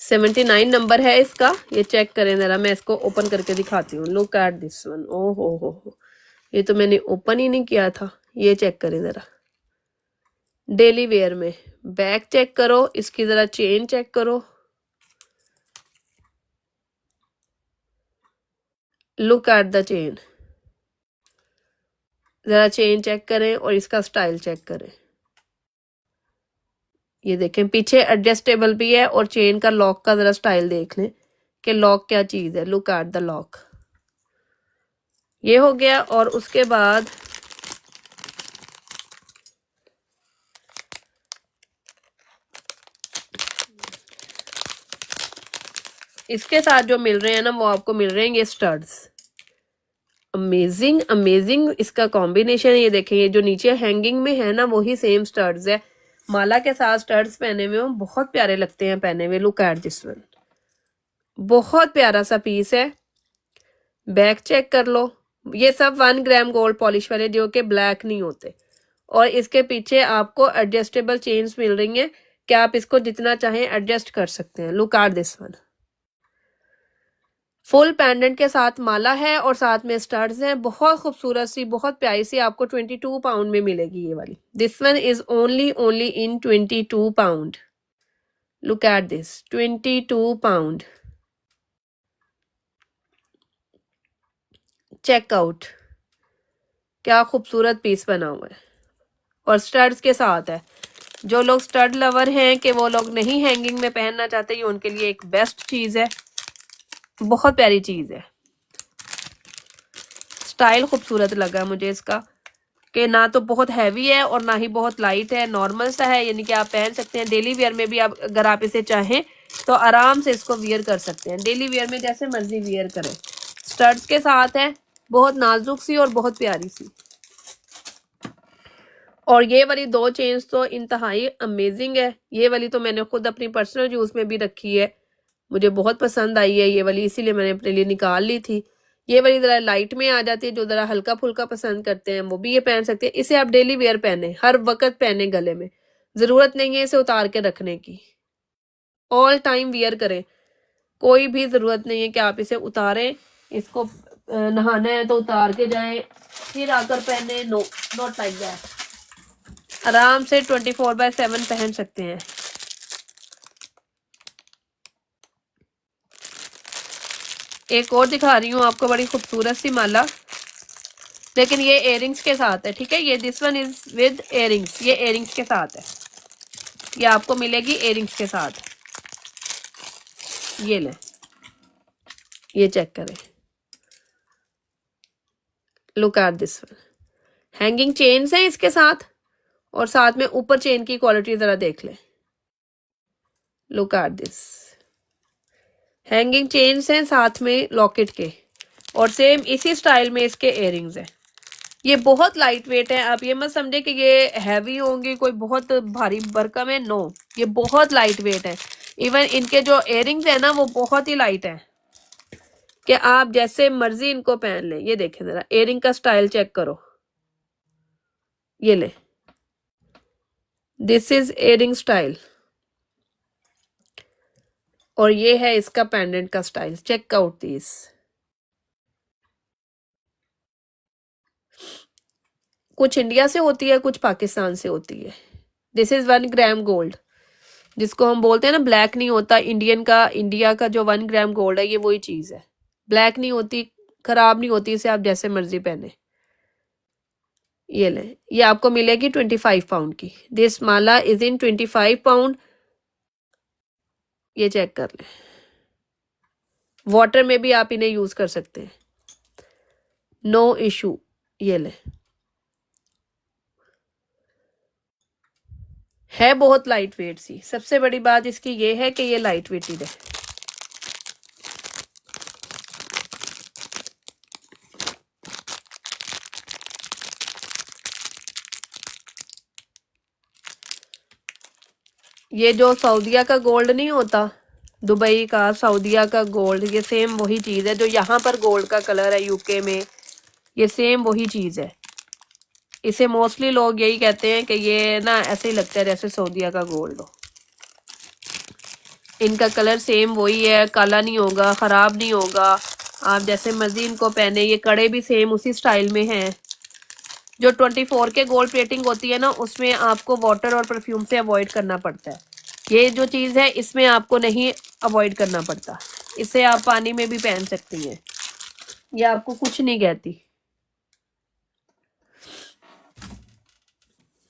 79 नंबर है इसका, ये चेक करें जरा, मैं इसको ओपन करके दिखाती हूँ। लुक एट दिस वन, ओ हो, ये तो मैंने ओपन ही नहीं किया था, ये चेक करें जरा। डेली वेयर में बैक चेक करो, इसकी जरा चेन चेक करो, लुक एट द चेन, जरा चेन चेक करें और इसका स्टाइल चेक करें। ये देखें पीछे एडजस्टेबल भी है, और चेन का लॉक का जरा स्टाइल देख लें कि लॉक क्या चीज है। लुक एट द लॉक, ये हो गया। और उसके बाद इसके साथ जो मिल रहे हैं ना, वो आपको मिल रहे हैं ये स्टड्स। अमेजिंग अमेजिंग इसका कॉम्बिनेशन है। ये देखें, ये जो नीचे हैंगिंग में है ना, वही सेम स्टड्स है, माला के साथ स्टड्स पहने हुए, बहुत प्यारे लगते हैं पहने हुए। लुक एट दिस वन, बहुत प्यारा सा पीस है। बैक चेक कर लो, ये सब 1 ग्राम गोल्ड पॉलिश वाले, जो कि ब्लैक नहीं होते। और इसके पीछे आपको एडजस्टेबल चेन्स मिल रही हैं कि आप इसको जितना चाहें एडजस्ट कर सकते हैं। Look at this one, full pendant के साथ माला है और साथ में स्टड्स हैं, बहुत खूबसूरत सी, बहुत प्यारी सी, आपको 22 पाउंड में मिलेगी ये वाली। This one is only in 22 pound. Look at this, 22 pound. Checkout, क्या खूबसूरत पीस बना हुआ है, और स्टड्स के साथ है। जो लोग स्टड लवर हैं कि वो लोग नहीं हैंगिंग में पहनना चाहते, ये उनके लिए एक बेस्ट चीज है, बहुत प्यारी चीज है। स्टाइल खूबसूरत लगा मुझे इसका, कि ना तो बहुत हैवी है और ना ही बहुत लाइट है, नॉर्मल सा है, यानी कि आप पहन सकते हैं डेली वेयर में भी। आप अगर आप इसे चाहें तो आराम से इसको वियर कर सकते हैं, डेली वेयर में जैसे मर्जी वियर करें। स्टड्स के साथ है, बहुत नाजुक सी और बहुत प्यारी सी। और ये वाली 2 चेन्स तो इंतहाई अमेजिंग है। ये वाली तो मैंने खुद अपनी पर्सनल यूज में भी रखी है, मुझे बहुत पसंद आई है ये वाली, इसीलिए मैंने अपने लिए निकाल ली थी। ये वाली जरा लाइट में आ जाती है, जो जरा हल्का फुल्का पसंद करते हैं वो भी ये पहन सकते हैं। इसे आप डेली वेयर पहने, हर वक्त पहने गले में, जरूरत नहीं है इसे उतार के रखने की, ऑल टाइम वियर करें, कोई भी जरूरत नहीं है कि आप इसे उतारें, इसको नहाना है तो उतार के जाएं फिर आकर पहने, नो, नॉट लाइक दैट। आराम से 24/7 पहन सकते हैं। एक और दिखा रही हूँ आपको, बड़ी खूबसूरत सी माला, लेकिन ये इयरिंग्स के साथ है, ठीक है। ये this one is with earrings, ये इयरिंग्स के साथ है, ये आपको मिलेगी इयरिंग्स के साथ। ये ले, ये चेक करें, look at this one. Hanging chains हैं इसके साथ, और साथ में ऊपर चेन की क्वालिटी जरा देख लें। Look at this, hanging chains हैं साथ में लॉकेट के, और सेम इसी स्टाइल में इसके इयरिंग्स हैं। ये बहुत लाइट वेट है, आप ये मत समझे कि ये हैवी होंगी, कोई बहुत भारी भरकम है, नो, ये बहुत लाइट वेट है। इवन इनके जो इयरिंग्स है ना वो बहुत ही लाइट है कि आप जैसे मर्जी इनको पहन लें। ये देखें जरा इयरिंग का स्टाइल चेक करो, ये ले, दिस इज इयरिंग स्टाइल, और ये है इसका पेंडेंट का स्टाइल। चेक आउट दिस, कुछ इंडिया से होती है, कुछ पाकिस्तान से होती है। दिस इज 1 ग्राम गोल्ड, जिसको हम बोलते हैं ना ब्लैक नहीं होता, इंडियन का, इंडिया का जो 1 ग्राम गोल्ड है ये वही चीज है, ब्लैक नहीं होती, खराब नहीं होती, इसे आप जैसे मर्जी पहने। ये ले, ये आपको मिलेगी 25 पाउंड की। This Mala is in 25 pound. ये चेक कर ले, वाटर में भी आप इन्हें यूज कर सकते हैं, नो इशू। ये ले, है बहुत लाइट वेट सी। सबसे बड़ी बात इसकी ये है कि ये लाइट वेटेड है। ये जो सऊदिया का गोल्ड नहीं होता, दुबई का, सऊदिया का गोल्ड, ये सेम वही चीज है जो यहाँ पर गोल्ड का कलर है यूके में, ये सेम वही चीज है। इसे मोस्टली लोग यही कहते हैं कि ये ना ऐसे ही लगता है जैसे सऊदिया का गोल्ड हो। इनका कलर सेम वही है, काला नहीं होगा, खराब नहीं होगा, आप जैसे मर्जी इनको पहने। ये कड़े भी सेम उसी स्टाइल में हैं। जो 24 के गोल्ड प्लेटिंग होती है ना उसमें आपको वाटर और परफ्यूम से अवॉइड करना पड़ता है। ये जो चीज़ है इसमें आपको नहीं अवॉइड करना पड़ता, इसे आप पानी में भी पहन सकती हैं, ये आपको कुछ नहीं कहती।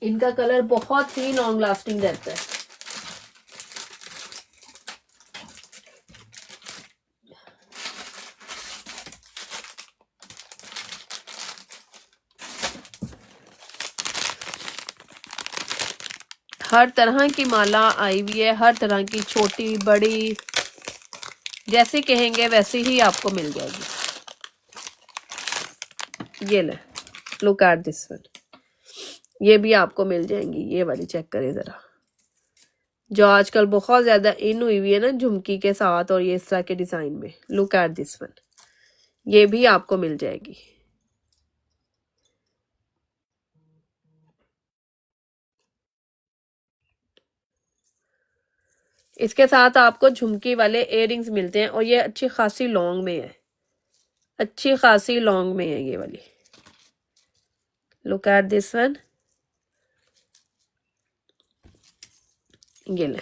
इनका कलर बहुत ही लॉन्ग लास्टिंग रहता है। हर तरह की माला आई हुई है, हर तरह की, छोटी बड़ी, जैसे कहेंगे वैसे ही आपको मिल जाएगी। ये ले, लुक एट दिस वन, ये भी आपको मिल जाएंगी। ये वाली चेक करें जरा, जो आजकल बहुत ज्यादा इन हुई हुई है ना झुमकी के साथ और ये इस तरह के डिजाइन में। लुक एट दिस वन, ये भी आपको मिल जाएगी। इसके साथ आपको झुमकी वाले इयररिंग्स मिलते हैं और ये अच्छी खासी लॉन्ग में है, अच्छी खासी लॉन्ग में है ये वाली। लुक एट दिस वन, ये ले,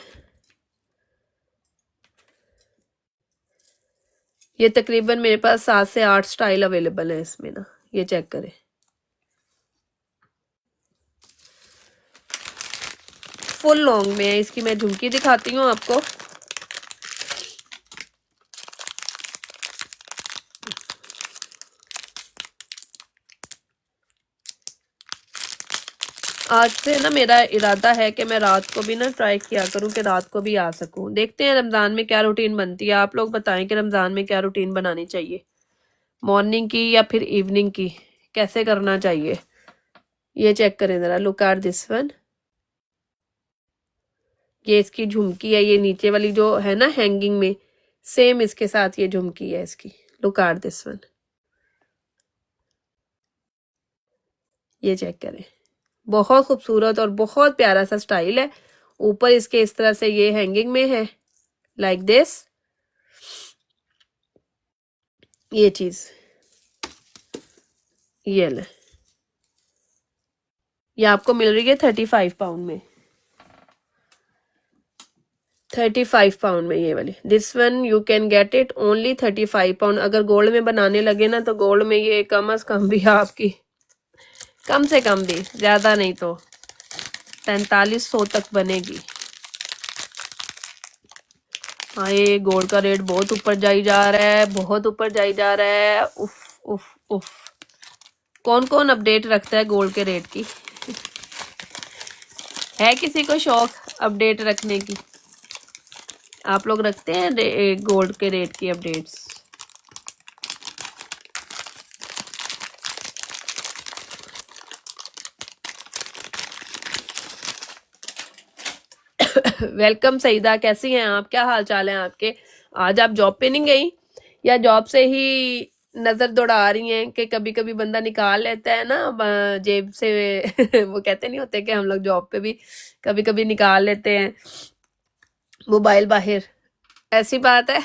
ये तकरीबन मेरे पास 7 से 8 स्टाइल अवेलेबल है इसमें ना। ये चेक करें, फुल लॉन्ग में है। इसकी मैं झुमकी दिखाती हूँ आपको। आज से ना मेरा इरादा है कि मैं रात को भी ना ट्राई किया करूं कि रात को भी आ सकूं। देखते हैं रमजान में क्या रूटीन बनती है। आप लोग बताएं कि रमजान में क्या रूटीन बनानी चाहिए, मॉर्निंग की या फिर इवनिंग की, कैसे करना चाहिए। ये चेक करें जरा, लुक एट दिस वन, ये इसकी झुमकी है। ये नीचे वाली जो है ना हैंगिंग में, सेम इसके साथ ये झुमकी है इसकी। लुक एट दिस वन, ये चेक करें, बहुत खूबसूरत और बहुत प्यारा सा स्टाइल है। ऊपर इसके इस तरह से ये हैंगिंग में है, लाइक दिस, ये चीज। ये ले, ये आपको मिल रही है 35 पाउंड में, 35 पाउंड में ये वाली। This one you can get it only 35 pound. अगर गोल्ड में बनाने लगे ना तो गोल्ड में ये कम अज कम भी आपकी, कम से कम भी, ज्यादा नहीं तो 4500 तक बनेगी। हाँ, ये गोल्ड का रेट बहुत ऊपर जाई जा रहा है, बहुत ऊपर जाई जा रहा है। उफ उफ उफ, कौन कौन अपडेट रखता है गोल्ड के रेट की? है किसी को शौक अपडेट रखने की? आप लोग रखते हैं गोल्ड के रेट की अपडेट्स? वेलकम सईदा, कैसी हैं आप, क्या हाल चाल है आपके? आज आप जॉब पे नहीं गई या जॉब से ही नजर दौड़ा रही हैं? कि कभी कभी बंदा निकाल लेता है ना जेब से वो कहते नहीं होते कि हम लोग जॉब पे भी कभी कभी निकाल लेते हैं मोबाइल बाहर, ऐसी बात है।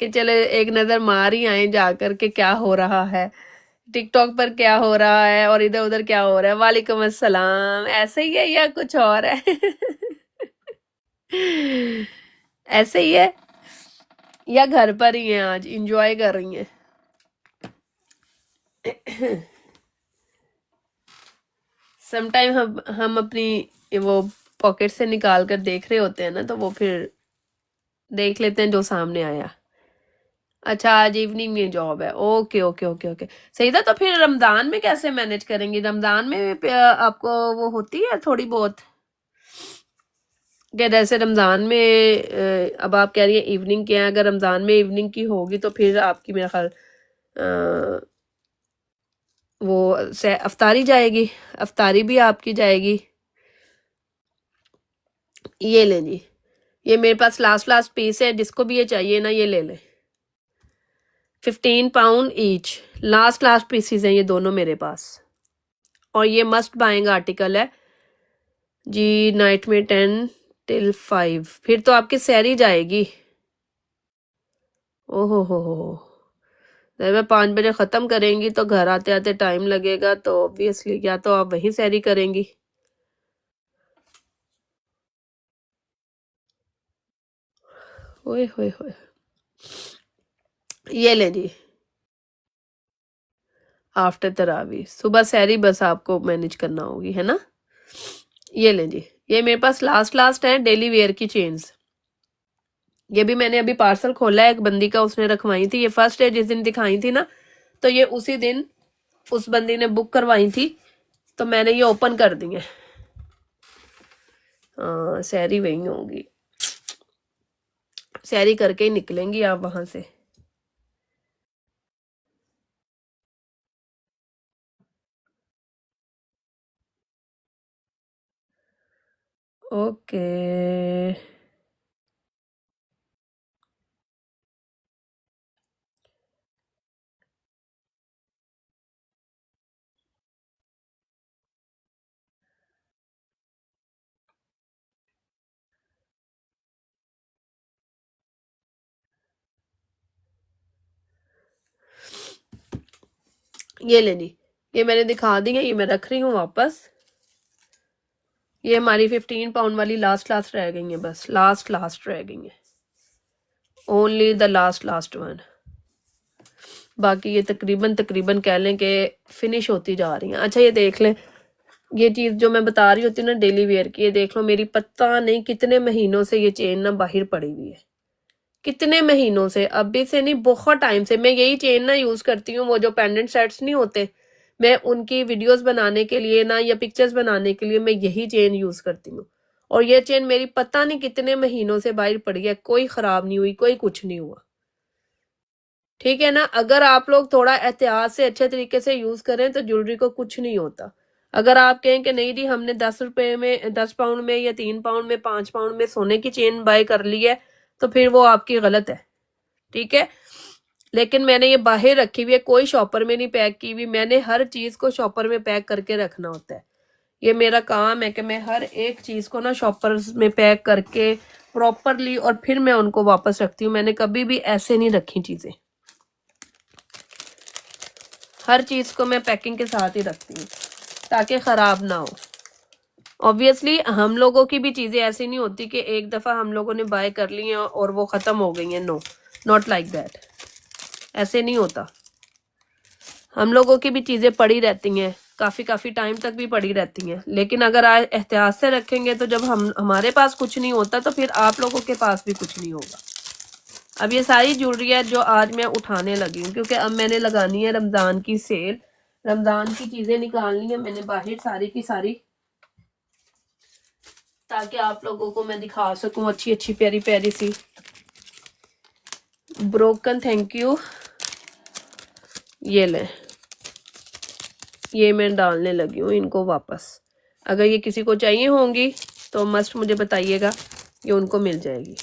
कि चले एक नजर मार ही आए जाकर के क्या हो रहा है, टिकटॉक पर क्या हो रहा है और इधर उधर क्या हो रहा है। वालेकुम अस्सलाम, ऐसे ही है या कुछ और है? ऐसे ही है या घर पर ही हैं, आज इंजॉय कर रही हैं? समटाइम हम अपनी वो पॉकेट से निकाल कर देख रहे होते हैं ना, तो वो फिर देख लेते हैं जो सामने आया। अच्छा, आज इवनिंग में जॉब है, ओके ओके ओके ओके। सही था। तो फिर रमजान में कैसे मैनेज करेंगी? रमजान में आपको वो होती है थोड़ी बहुत कि जैसे रमजान में अब आप कह रही है इवनिंग की है, अगर रमजान में इवनिंग की होगी तो फिर आपकी मेरा ख्याल वो से अफ्तारी जाएगी, अफ्तारी भी आपकी जाएगी। ये ले जी, ये मेरे पास लास्ट लास्ट पीस है, जिसको भी ये चाहिए ना ये ले ले। 15 pound each, last last pieces हैं ये दोनों मेरे पास, और ये मस्ट बाइंग आर्टिकल है जी। नाइट में 10 till 5, फिर तो आपकी सैरी जाएगी। ओहो हो, जब मैं 5 बजे ख़त्म करेंगी तो घर आते आते टाइम लगेगा, तो ऑब्वियसली या तो आप वहीं सैरी करेंगी। ओए होए होए, ये ले जी, आफ्टर तरावी सुबह सैरी बस आपको मैनेज करना होगी, है ना? ये ले जी, ये मेरे पास लास्ट लास्ट है डेली वेयर की चेन्स। ये भी मैंने अभी पार्सल खोला है, एक बंदी का, उसने रखवाई थी। ये फर्स्ट डे जिस दिन दिखाई थी ना, तो ये उसी दिन उस बंदी ने बुक करवाई थी, तो मैंने ये ओपन कर दी है। हाँ, सैरी वही होगी, सैरी करके ही निकलेंगी आप वहां से। ओके, ये ले ली, ये मैंने दिखा दी है, ये मैं रख रही हूँ वापस। ये हमारी 15 पाउंड वाली लास्ट लास्ट रह गई है, बस लास्ट लास्ट रह गई है, only the last last one. बाकी ये तकरीबन तकरीबन कह लें कि फिनिश होती जा रही हैं। अच्छा, ये देख लें, ये चीज़ जो मैं बता रही होती हूँ ना डेली वेयर की, ये देख लो, मेरी पता नहीं कितने महीनों से ये चेन ना बाहर पड़ी हुई है, कितने महीनों से, अभी से नहीं, बहुत टाइम से मैं यही चेन ना यूज करती हूँ। वो जो पेंडेंट सेट्स नहीं होते, मैं उनकी वीडियोस बनाने के लिए ना या पिक्चर्स बनाने के लिए मैं यही चेन यूज करती हूँ। और ये चेन मेरी पता नहीं कितने महीनों से बाहर पड़ी है, कोई खराब नहीं हुई, कोई कुछ नहीं हुआ। ठीक है ना? अगर आप लोग थोड़ा एहतियात से अच्छे तरीके से यूज करें तो ज्वेलरी को कुछ नहीं होता। अगर आप कहें कि नहीं जी हमने 10 रुपए में, 10 पाउंड में या 3 पाउंड में, 5 पाउंड में सोने की चेन बाय कर ली है, तो फिर वो आपकी गलत है। ठीक है, लेकिन मैंने ये बाहर रखी हुई है, कोई शॉपर में नहीं पैक की हुई। मैंने हर चीज को शॉपर में पैक करके रखना होता है, ये मेरा काम है कि मैं हर एक चीज को ना शॉपर में पैक करके प्रॉपरली और फिर मैं उनको वापस रखती हूँ। मैंने कभी भी ऐसे नहीं रखी चीजें, हर चीज को मैं पैकिंग के साथ ही रखती हूँ ताकि खराब ना हो। ऑब्वियसली हम लोगों की भी चीजें ऐसी नहीं होती कि एक दफा हम लोगों ने बाय कर ली है और वो खत्म हो गई है। नो, नॉट लाइक दैट, ऐसे नहीं होता। हम लोगों की भी चीजें पड़ी रहती हैं, काफी काफी टाइम तक भी पड़ी रहती हैं, लेकिन अगर आज एहतियात से रखेंगे तो जब हमारे पास कुछ नहीं होता तो फिर आप लोगों के पास भी कुछ नहीं होगा। अब ये सारी ज्वेलरी है जो आज मैं उठाने लगी हूँ, क्योंकि अब मैंने लगानी है रमजान की सेल, रमजान की चीजें निकालनी है मैंने बाहर सारी की सारी, ताकि आप लोगों को मैं दिखा सकूं अच्छी अच्छी प्यारी प्यारी सी। Broken, thank you. ये ले, ये मैं डालने लगी हूँ इनको वापस। अगर ये किसी को चाहिए होंगी तो मस्ट मुझे बताइएगा, ये उनको मिल जाएगी।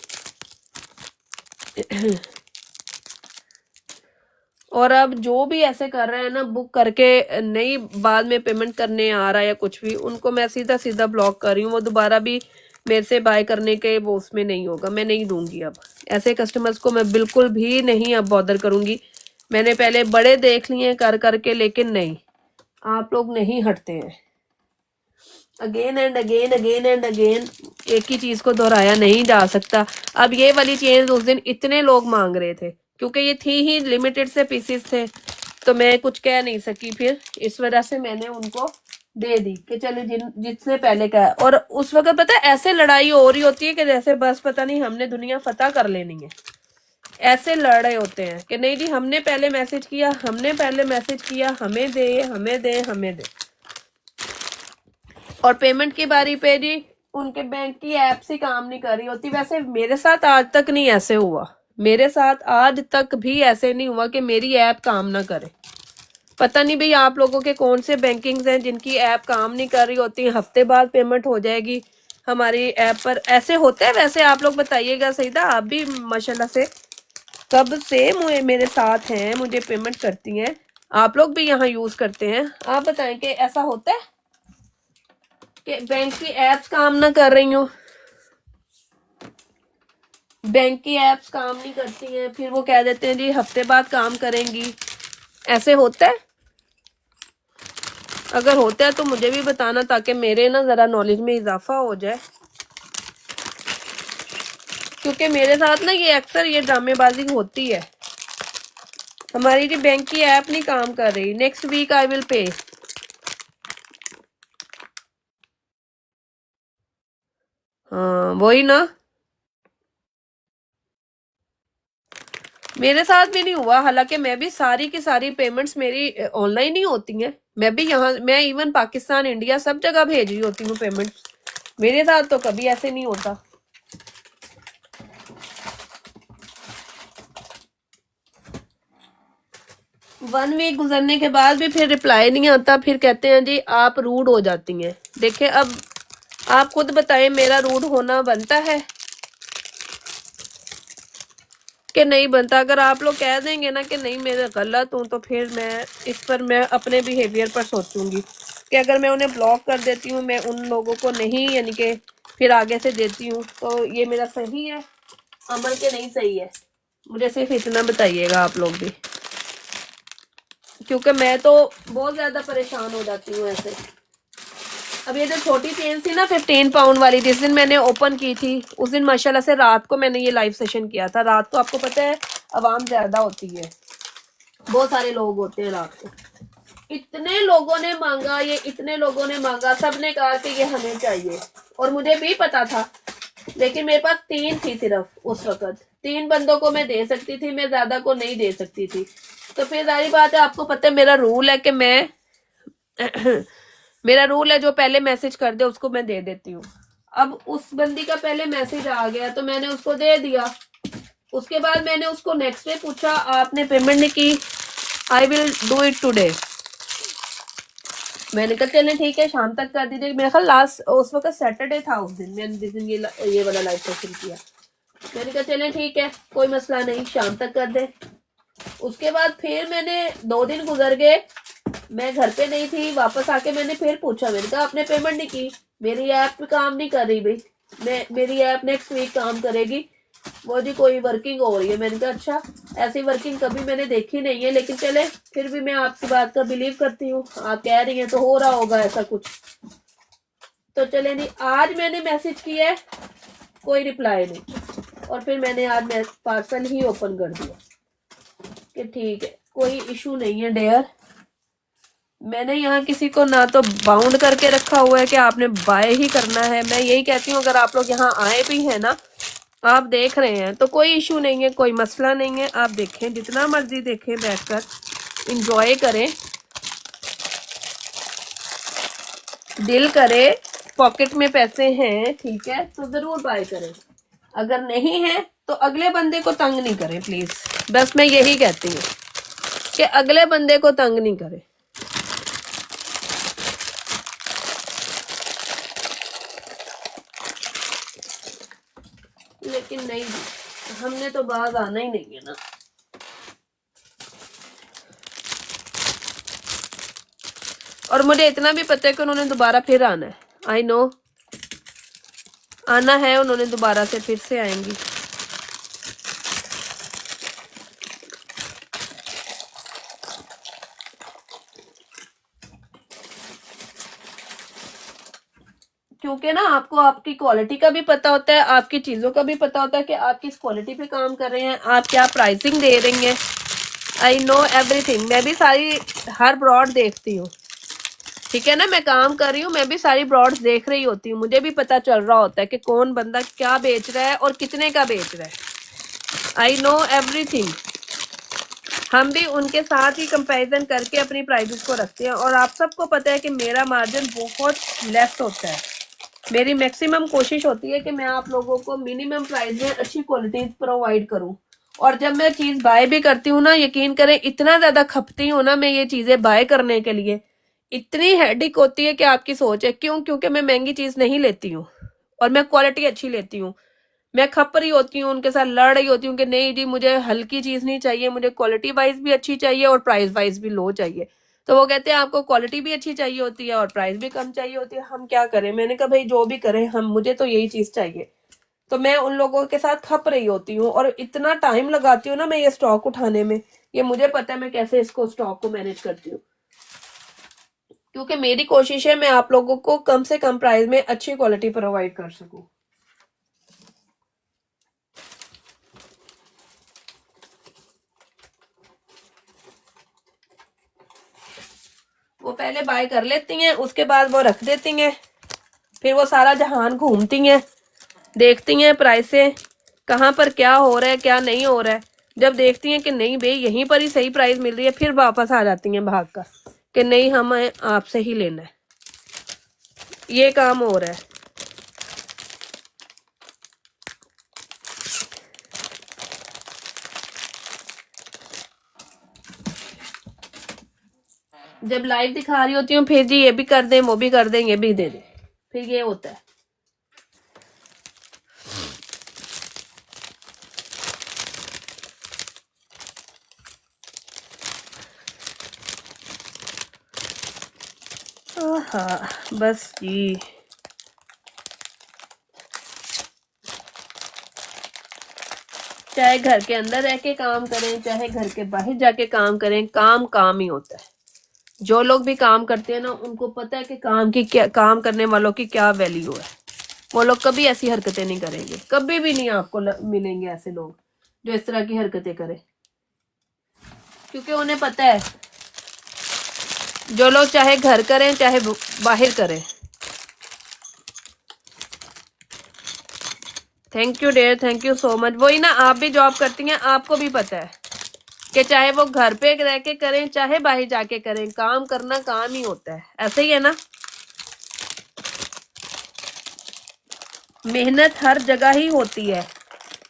और अब जो भी ऐसे कर रहे हैं ना, बुक करके नहीं बाद में पेमेंट करने आ रहा है या कुछ भी, उनको मैं सीधा सीधा ब्लॉक कर रही हूँ। वो दोबारा भी मेरे से बाय करने के वो उसमें नहीं होगा, मैं नहीं दूंगी। अब ऐसे कस्टमर्स को मैं बिल्कुल भी नहीं अब बॉदर करूंगी। मैंने पहले बड़े देख लिए कर करके, लेकिन नहीं, आप लोग नहीं हटते हैं। Again and again, again and again एक ही चीज को दोहराया नहीं जा सकता। अब ये वाली चेंज उस दिन इतने लोग मांग रहे थे, क्योंकि ये थी ही लिमिटेड से पीसेस थे, तो मैं कुछ कह नहीं सकी। फिर इस वजह से मैंने उनको दे दी कि चलो जिसने पहले कहा। और उस वक्त पता है ऐसे लड़ाई हो रही होती है कि जैसे बस पता नहीं हमने दुनिया फतह कर लेनी है। ऐसे लड़ रहे होते हैं कि नहीं जी हमने पहले मैसेज किया, हमने पहले मैसेज किया, हमें दे, हमें दे, हमें दे। और पेमेंट की बारी पे जी उनके बैंक की ऐप से काम नहीं कर रही होती। वैसे मेरे साथ आज तक नहीं ऐसे हुआ, मेरे साथ आज तक भी ऐसे नहीं हुआ कि मेरी ऐप काम ना करे। पता नहीं भाई आप लोगों के कौन से बैंकिंग्स हैं जिनकी ऐप काम नहीं कर रही होती, हफ्ते बाद पेमेंट हो जाएगी हमारी ऐप पर। ऐसे होते हैं? वैसे आप लोग बताइएगा सही था। आप भी माशाल्लाह से कब से मेरे साथ हैं, मुझे पेमेंट करती हैं, आप लोग भी यहाँ यूज करते हैं। आप बताएं कि ऐसा होता है कि बैंक की एप्स काम ना कर रही हूँ, बैंक की एप्स काम नहीं करती हैं, फिर वो कह देते हैं जी हफ्ते बाद काम करेंगी। ऐसे होता है? अगर होता है तो मुझे भी बताना, ताकि मेरे ना जरा नॉलेज में इजाफा हो जाए। क्योंकि मेरे साथ ना ये अक्सर ये ड्रामेबाजी होती है। हमारी जी बैंक की ऐप नहीं काम कर रही, next week I will pay. हाँ वही ना, मेरे साथ भी नहीं हुआ। हालांकि मैं भी सारी की सारी पेमेंट्स मेरी ऑनलाइन ही होती हैं। मैं भी यहाँ, मैं इवन पाकिस्तान, इंडिया सब जगह भेज रही होती हूँ पेमेंट्स। मेरे साथ तो कभी ऐसे नहीं होता। वन वीक गुजरने के बाद भी फिर रिप्लाई नहीं आता, फिर कहते हैं जी आप रूड हो जाती हैं। देखिए अब आप खुद बताएं, मेरा रूड होना बनता है कि नहीं बनता? अगर आप लोग कह देंगे ना कि नहीं मैं गलत हूँ, तो फिर मैं इस पर मैं अपने बिहेवियर पर सोचूंगी कि अगर मैं उन्हें ब्लॉक कर देती हूँ, मैं उन लोगों को नहीं यानी कि फिर आगे से देती हूँ, तो ये मेरा सही है अमल के नहीं सही है? मुझे सिर्फ इतना बताइएगा आप लोग भी, क्योंकि मैं तो बहुत ज्यादा परेशान हो जाती हूँ ऐसे। अब ये जो छोटी चेन थी ना 15 पाउंड वाली, जिस दिन मैंने ओपन की थी उस दिन माशाल्लाह से रात को मैंने ये लाइव सेशन किया था। रात को आपको पता है आवाम ज्यादा होती है, बहुत सारे लोग होते हैं रात को। इतने लोगों ने मांगा, ये इतने लोगों ने मांगा, सबने कहा कि ये हमें चाहिए। और मुझे भी पता था, लेकिन मेरे पास 3 थी सिर्फ उस वक्त। 3 बंदों को मैं दे सकती थी, मैं ज्यादा को नहीं दे सकती थी। तो फिर जारी बात है, आपको पता है मेरा रूल है कि मैं मेरा रूल है जो पहले मैसेज कर दे उसको मैं दे देती हूँ। अब उस बंदी का पहले मैसेज आ गया तो मैंने उसको दे दिया। उसके बाद मैंने उसको नेक्स्ट डे पूछा आपने पेमेंट नहीं की, I will do it today. मैंने कहा चलें ठीक है शाम तक कर दीजिए। मेरा ख्याल लास्ट उस वक्त सैटरडे था उस दिन, मैंने जिस दिन ये वाला लाइव सेशन किया। मैंने कहा चलें ठीक है कोई मसला नहीं, शाम तक कर दे। उसके बाद फिर मैंने 2 दिन गुजर गए, मैं घर पे नहीं थी। वापस आके मैंने फिर पूछा, मैंने कहा आपने पेमेंट नहीं की, मेरी ऐप काम नहीं कर रही भाई, मेरी ऐप नेक्स्ट वीक काम करेगी। वो जी कोई वर्किंग हो रही है। मैंने कहा अच्छा, ऐसी वर्किंग कभी मैंने देखी नहीं है, लेकिन चले फिर भी मैं आपकी बात का बिलीव करती हूँ, आप कह रही हैं तो हो रहा होगा ऐसा कुछ। तो चले नहीं, आज मैंने मैसेज किया है, कोई रिप्लाई नहीं। और फिर मैंने आज पार्सल ही ओपन कर दिया कि ठीक है कोई इशू नहीं है डियर। मैंने यहाँ किसी को ना तो बाउंड करके रखा हुआ है कि आपने बाय ही करना है। मैं यही कहती हूँ अगर आप लोग यहाँ आए भी हैं ना, आप देख रहे हैं तो कोई इशू नहीं है, कोई मसला नहीं है। आप देखें, जितना मर्जी देखें, बैठकर इंजॉय करें, दिल करे, पॉकेट में पैसे हैं ठीक है तो जरूर बाय करें। अगर नहीं है तो अगले बंदे को तंग नहीं करें प्लीज। बस मैं यही कहती हूँ कि अगले बंदे को तंग नहीं करें। लेकिन नहीं जी, हमने तो बाज आना ही नहीं है ना। और मुझे इतना भी पता है कि उन्होंने दोबारा फिर आना है। आई नो आना है, उन्होंने दोबारा से फिर से आएंगी। क्योंकि ना आपको आपकी क्वालिटी का भी पता होता है, आपकी चीजों का भी पता होता है कि आप किस क्वालिटी पे काम कर रहे हैं, आप क्या प्राइसिंग दे रही हैं। I know everything. मैं भी सारी हर ब्रॉड देखती हूँ, ठीक है ना। मैं काम कर रही हूँ, मैं भी सारी ब्रॉड्स देख रही होती हूँ, मुझे भी पता चल रहा होता है कि कौन बंदा क्या बेच रहा है और कितने का बेच रहा है। I know everything. हम भी उनके साथ ही कंपैरिजन करके अपनी प्राइसेस को रखते हैं। और आप सबको पता है कि मेरा मार्जिन बहुत लेस होता है। मेरी मैक्सिमम कोशिश होती है कि मैं आप लोगों को मिनिमम प्राइस में अच्छी क्वालिटी प्रोवाइड करूं। और जब मैं चीज बाय भी करती हूँ ना, यकीन करें इतना ज्यादा खपती हूँ ना मैं ये चीजें बाय करने के लिए, इतनी हेडेक होती है कि आपकी सोच है। क्यों? क्योंकि मैं महंगी चीज नहीं लेती हूँ और मैं क्वालिटी अच्छी लेती हूँ। मैं खप रही होती हूँ, उनके साथ लड़ रही होती हूँ कि नहीं जी मुझे हल्की चीज नहीं चाहिए, मुझे क्वालिटी वाइज भी अच्छी चाहिए और प्राइस वाइज भी लो चाहिए। तो वो कहते हैं आपको क्वालिटी भी अच्छी चाहिए होती है और प्राइस भी कम चाहिए होती है, हम क्या करें। मैंने कहा भाई जो भी करें, हम मुझे तो यही चीज चाहिए। तो मैं उन लोगों के साथ खप रही होती हूँ और इतना टाइम लगाती हूँ ना मैं ये स्टॉक उठाने में। ये मुझे पता है मैं कैसे इसको स्टॉक को मैनेज करती हूँ, क्योंकि मेरी कोशिश है मैं आप लोगों को कम से कम प्राइस में अच्छी क्वालिटी प्रोवाइड कर सकूं। वो पहले बाय कर लेती हैं, उसके बाद वो रख देती हैं, फिर वो सारा जहान घूमती हैं, देखती हैं प्राइसें कहाँ पर क्या हो रहा है क्या नहीं हो रहा है। जब देखती हैं कि नहीं भाई यहीं पर ही सही प्राइस मिल रही है, फिर वापस आ जाती हैं भाग कर कि नहीं हमें आपसे ही लेना है। ये काम हो रहा है। जब लाइव दिखा रही होती हूँ फिर जी ये भी कर दें वो भी कर दें ये भी दे दें, फिर ये होता है। बस जी चाहे घर के अंदर रह के काम करें चाहे घर के बाहर जाके काम करें, काम काम ही होता है। जो लोग भी काम करते हैं ना उनको पता है कि काम की क्या, काम करने वालों की क्या वैल्यू है। वो लोग कभी ऐसी हरकतें नहीं करेंगे, कभी भी नहीं आपको मिलेंगे ऐसे लोग जो इस तरह की हरकतें करें, क्योंकि उन्हें पता है जो लोग चाहे घर करें चाहे बाहर करें। Thank you dear, thank you so much. वही ना, आप भी जॉब करती हैं, आपको भी पता है कि चाहे वो घर पे रह के करें चाहे बाहर जाके करें, काम करना काम ही होता है। ऐसे ही है ना, मेहनत हर जगह ही होती है।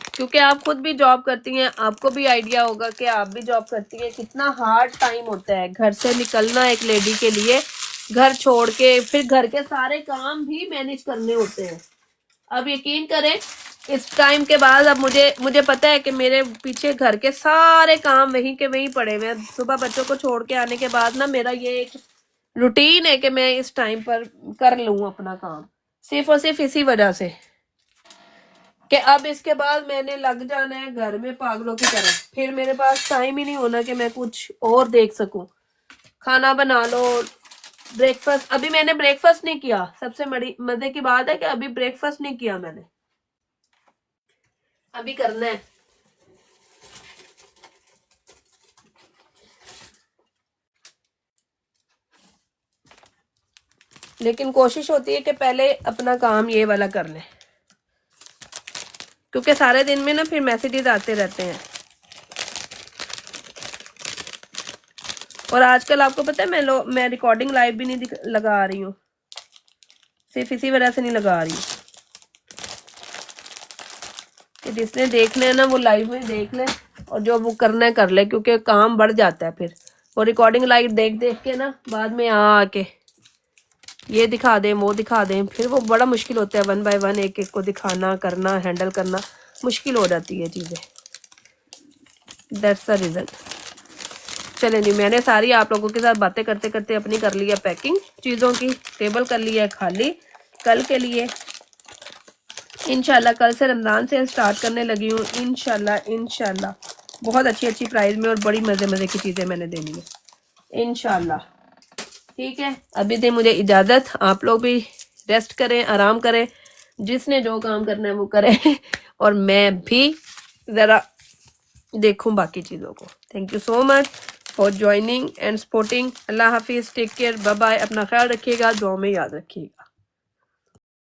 क्योंकि आप खुद भी जॉब करती हैं, आपको भी आइडिया होगा कि आप भी जॉब करती हैं, कितना हार्ड टाइम होता है घर से निकलना एक लेडी के लिए, घर छोड़ के फिर घर के सारे काम भी मैनेज करने होते हैं। अब यकीन करें इस टाइम के बाद अब मुझे पता है कि मेरे पीछे घर के सारे काम वहीं के वहीं पड़े हुए हैं। सुबह बच्चों को छोड़ के आने के बाद ना मेरा ये एक रूटीन है कि मैं इस टाइम पर कर लूं अपना काम, सिर्फ और सिर्फ इसी वजह से कि अब इसके बाद मैंने लग जाना है घर में पागलों की तरह। फिर मेरे पास टाइम ही नहीं होना कि मैं कुछ और देख सकूं। खाना बना लो, ब्रेकफास्ट, अभी मैंने ब्रेकफास्ट नहीं किया। सबसे बड़ी मजे की बात है कि अभी ब्रेकफास्ट नहीं किया मैंने, अभी करना है। लेकिन कोशिश होती है कि पहले अपना काम ये वाला कर लें, क्योंकि सारे दिन में ना फिर मैसेजेस आते रहते हैं। और आजकल आपको पता है मैं रिकॉर्डिंग लाइव भी नहीं लगा रही हूँ, सिर्फ इसी वजह से नहीं लगा रही कि जिसने देखना है ना वो लाइव में देख ले और जो वो करना है कर ले, क्योंकि काम बढ़ जाता है। फिर वो रिकॉर्डिंग लाइव देख देख के ना बाद में आके ये दिखा दें वो दिखा दें, फिर वो बड़ा मुश्किल होता है वन बाय वन एक एक को दिखाना, करना, हैंडल करना। मुश्किल हो जाती है चीज़ें, दैट्स द रीज़न। चले नहीं, मैंने सारी आप लोगों के साथ बातें करते करते अपनी कर ली है पैकिंग चीज़ों की, टेबल कर ली है खाली कल के लिए। इंशाल्लाह कल से रमज़ान से स्टार्ट करने लगी हूँ इंशाल्लाह बहुत अच्छी अच्छी प्राइस में और बड़ी मज़े मज़े की चीज़ें मैंने देनी है इंशाल्लाह। ठीक है, अभी दे मुझे इजाज़त, आप लोग भी रेस्ट करें, आराम करें, जिसने जो काम करना है वो करे और मैं भी ज़रा देखूं बाकी चीज़ों को। Thank you so much for joining and supporting. अल्लाह हाफिज़, टेक केयर, बाय बाय, अपना ख्याल रखिएगा, दुआ में याद रखिएगा।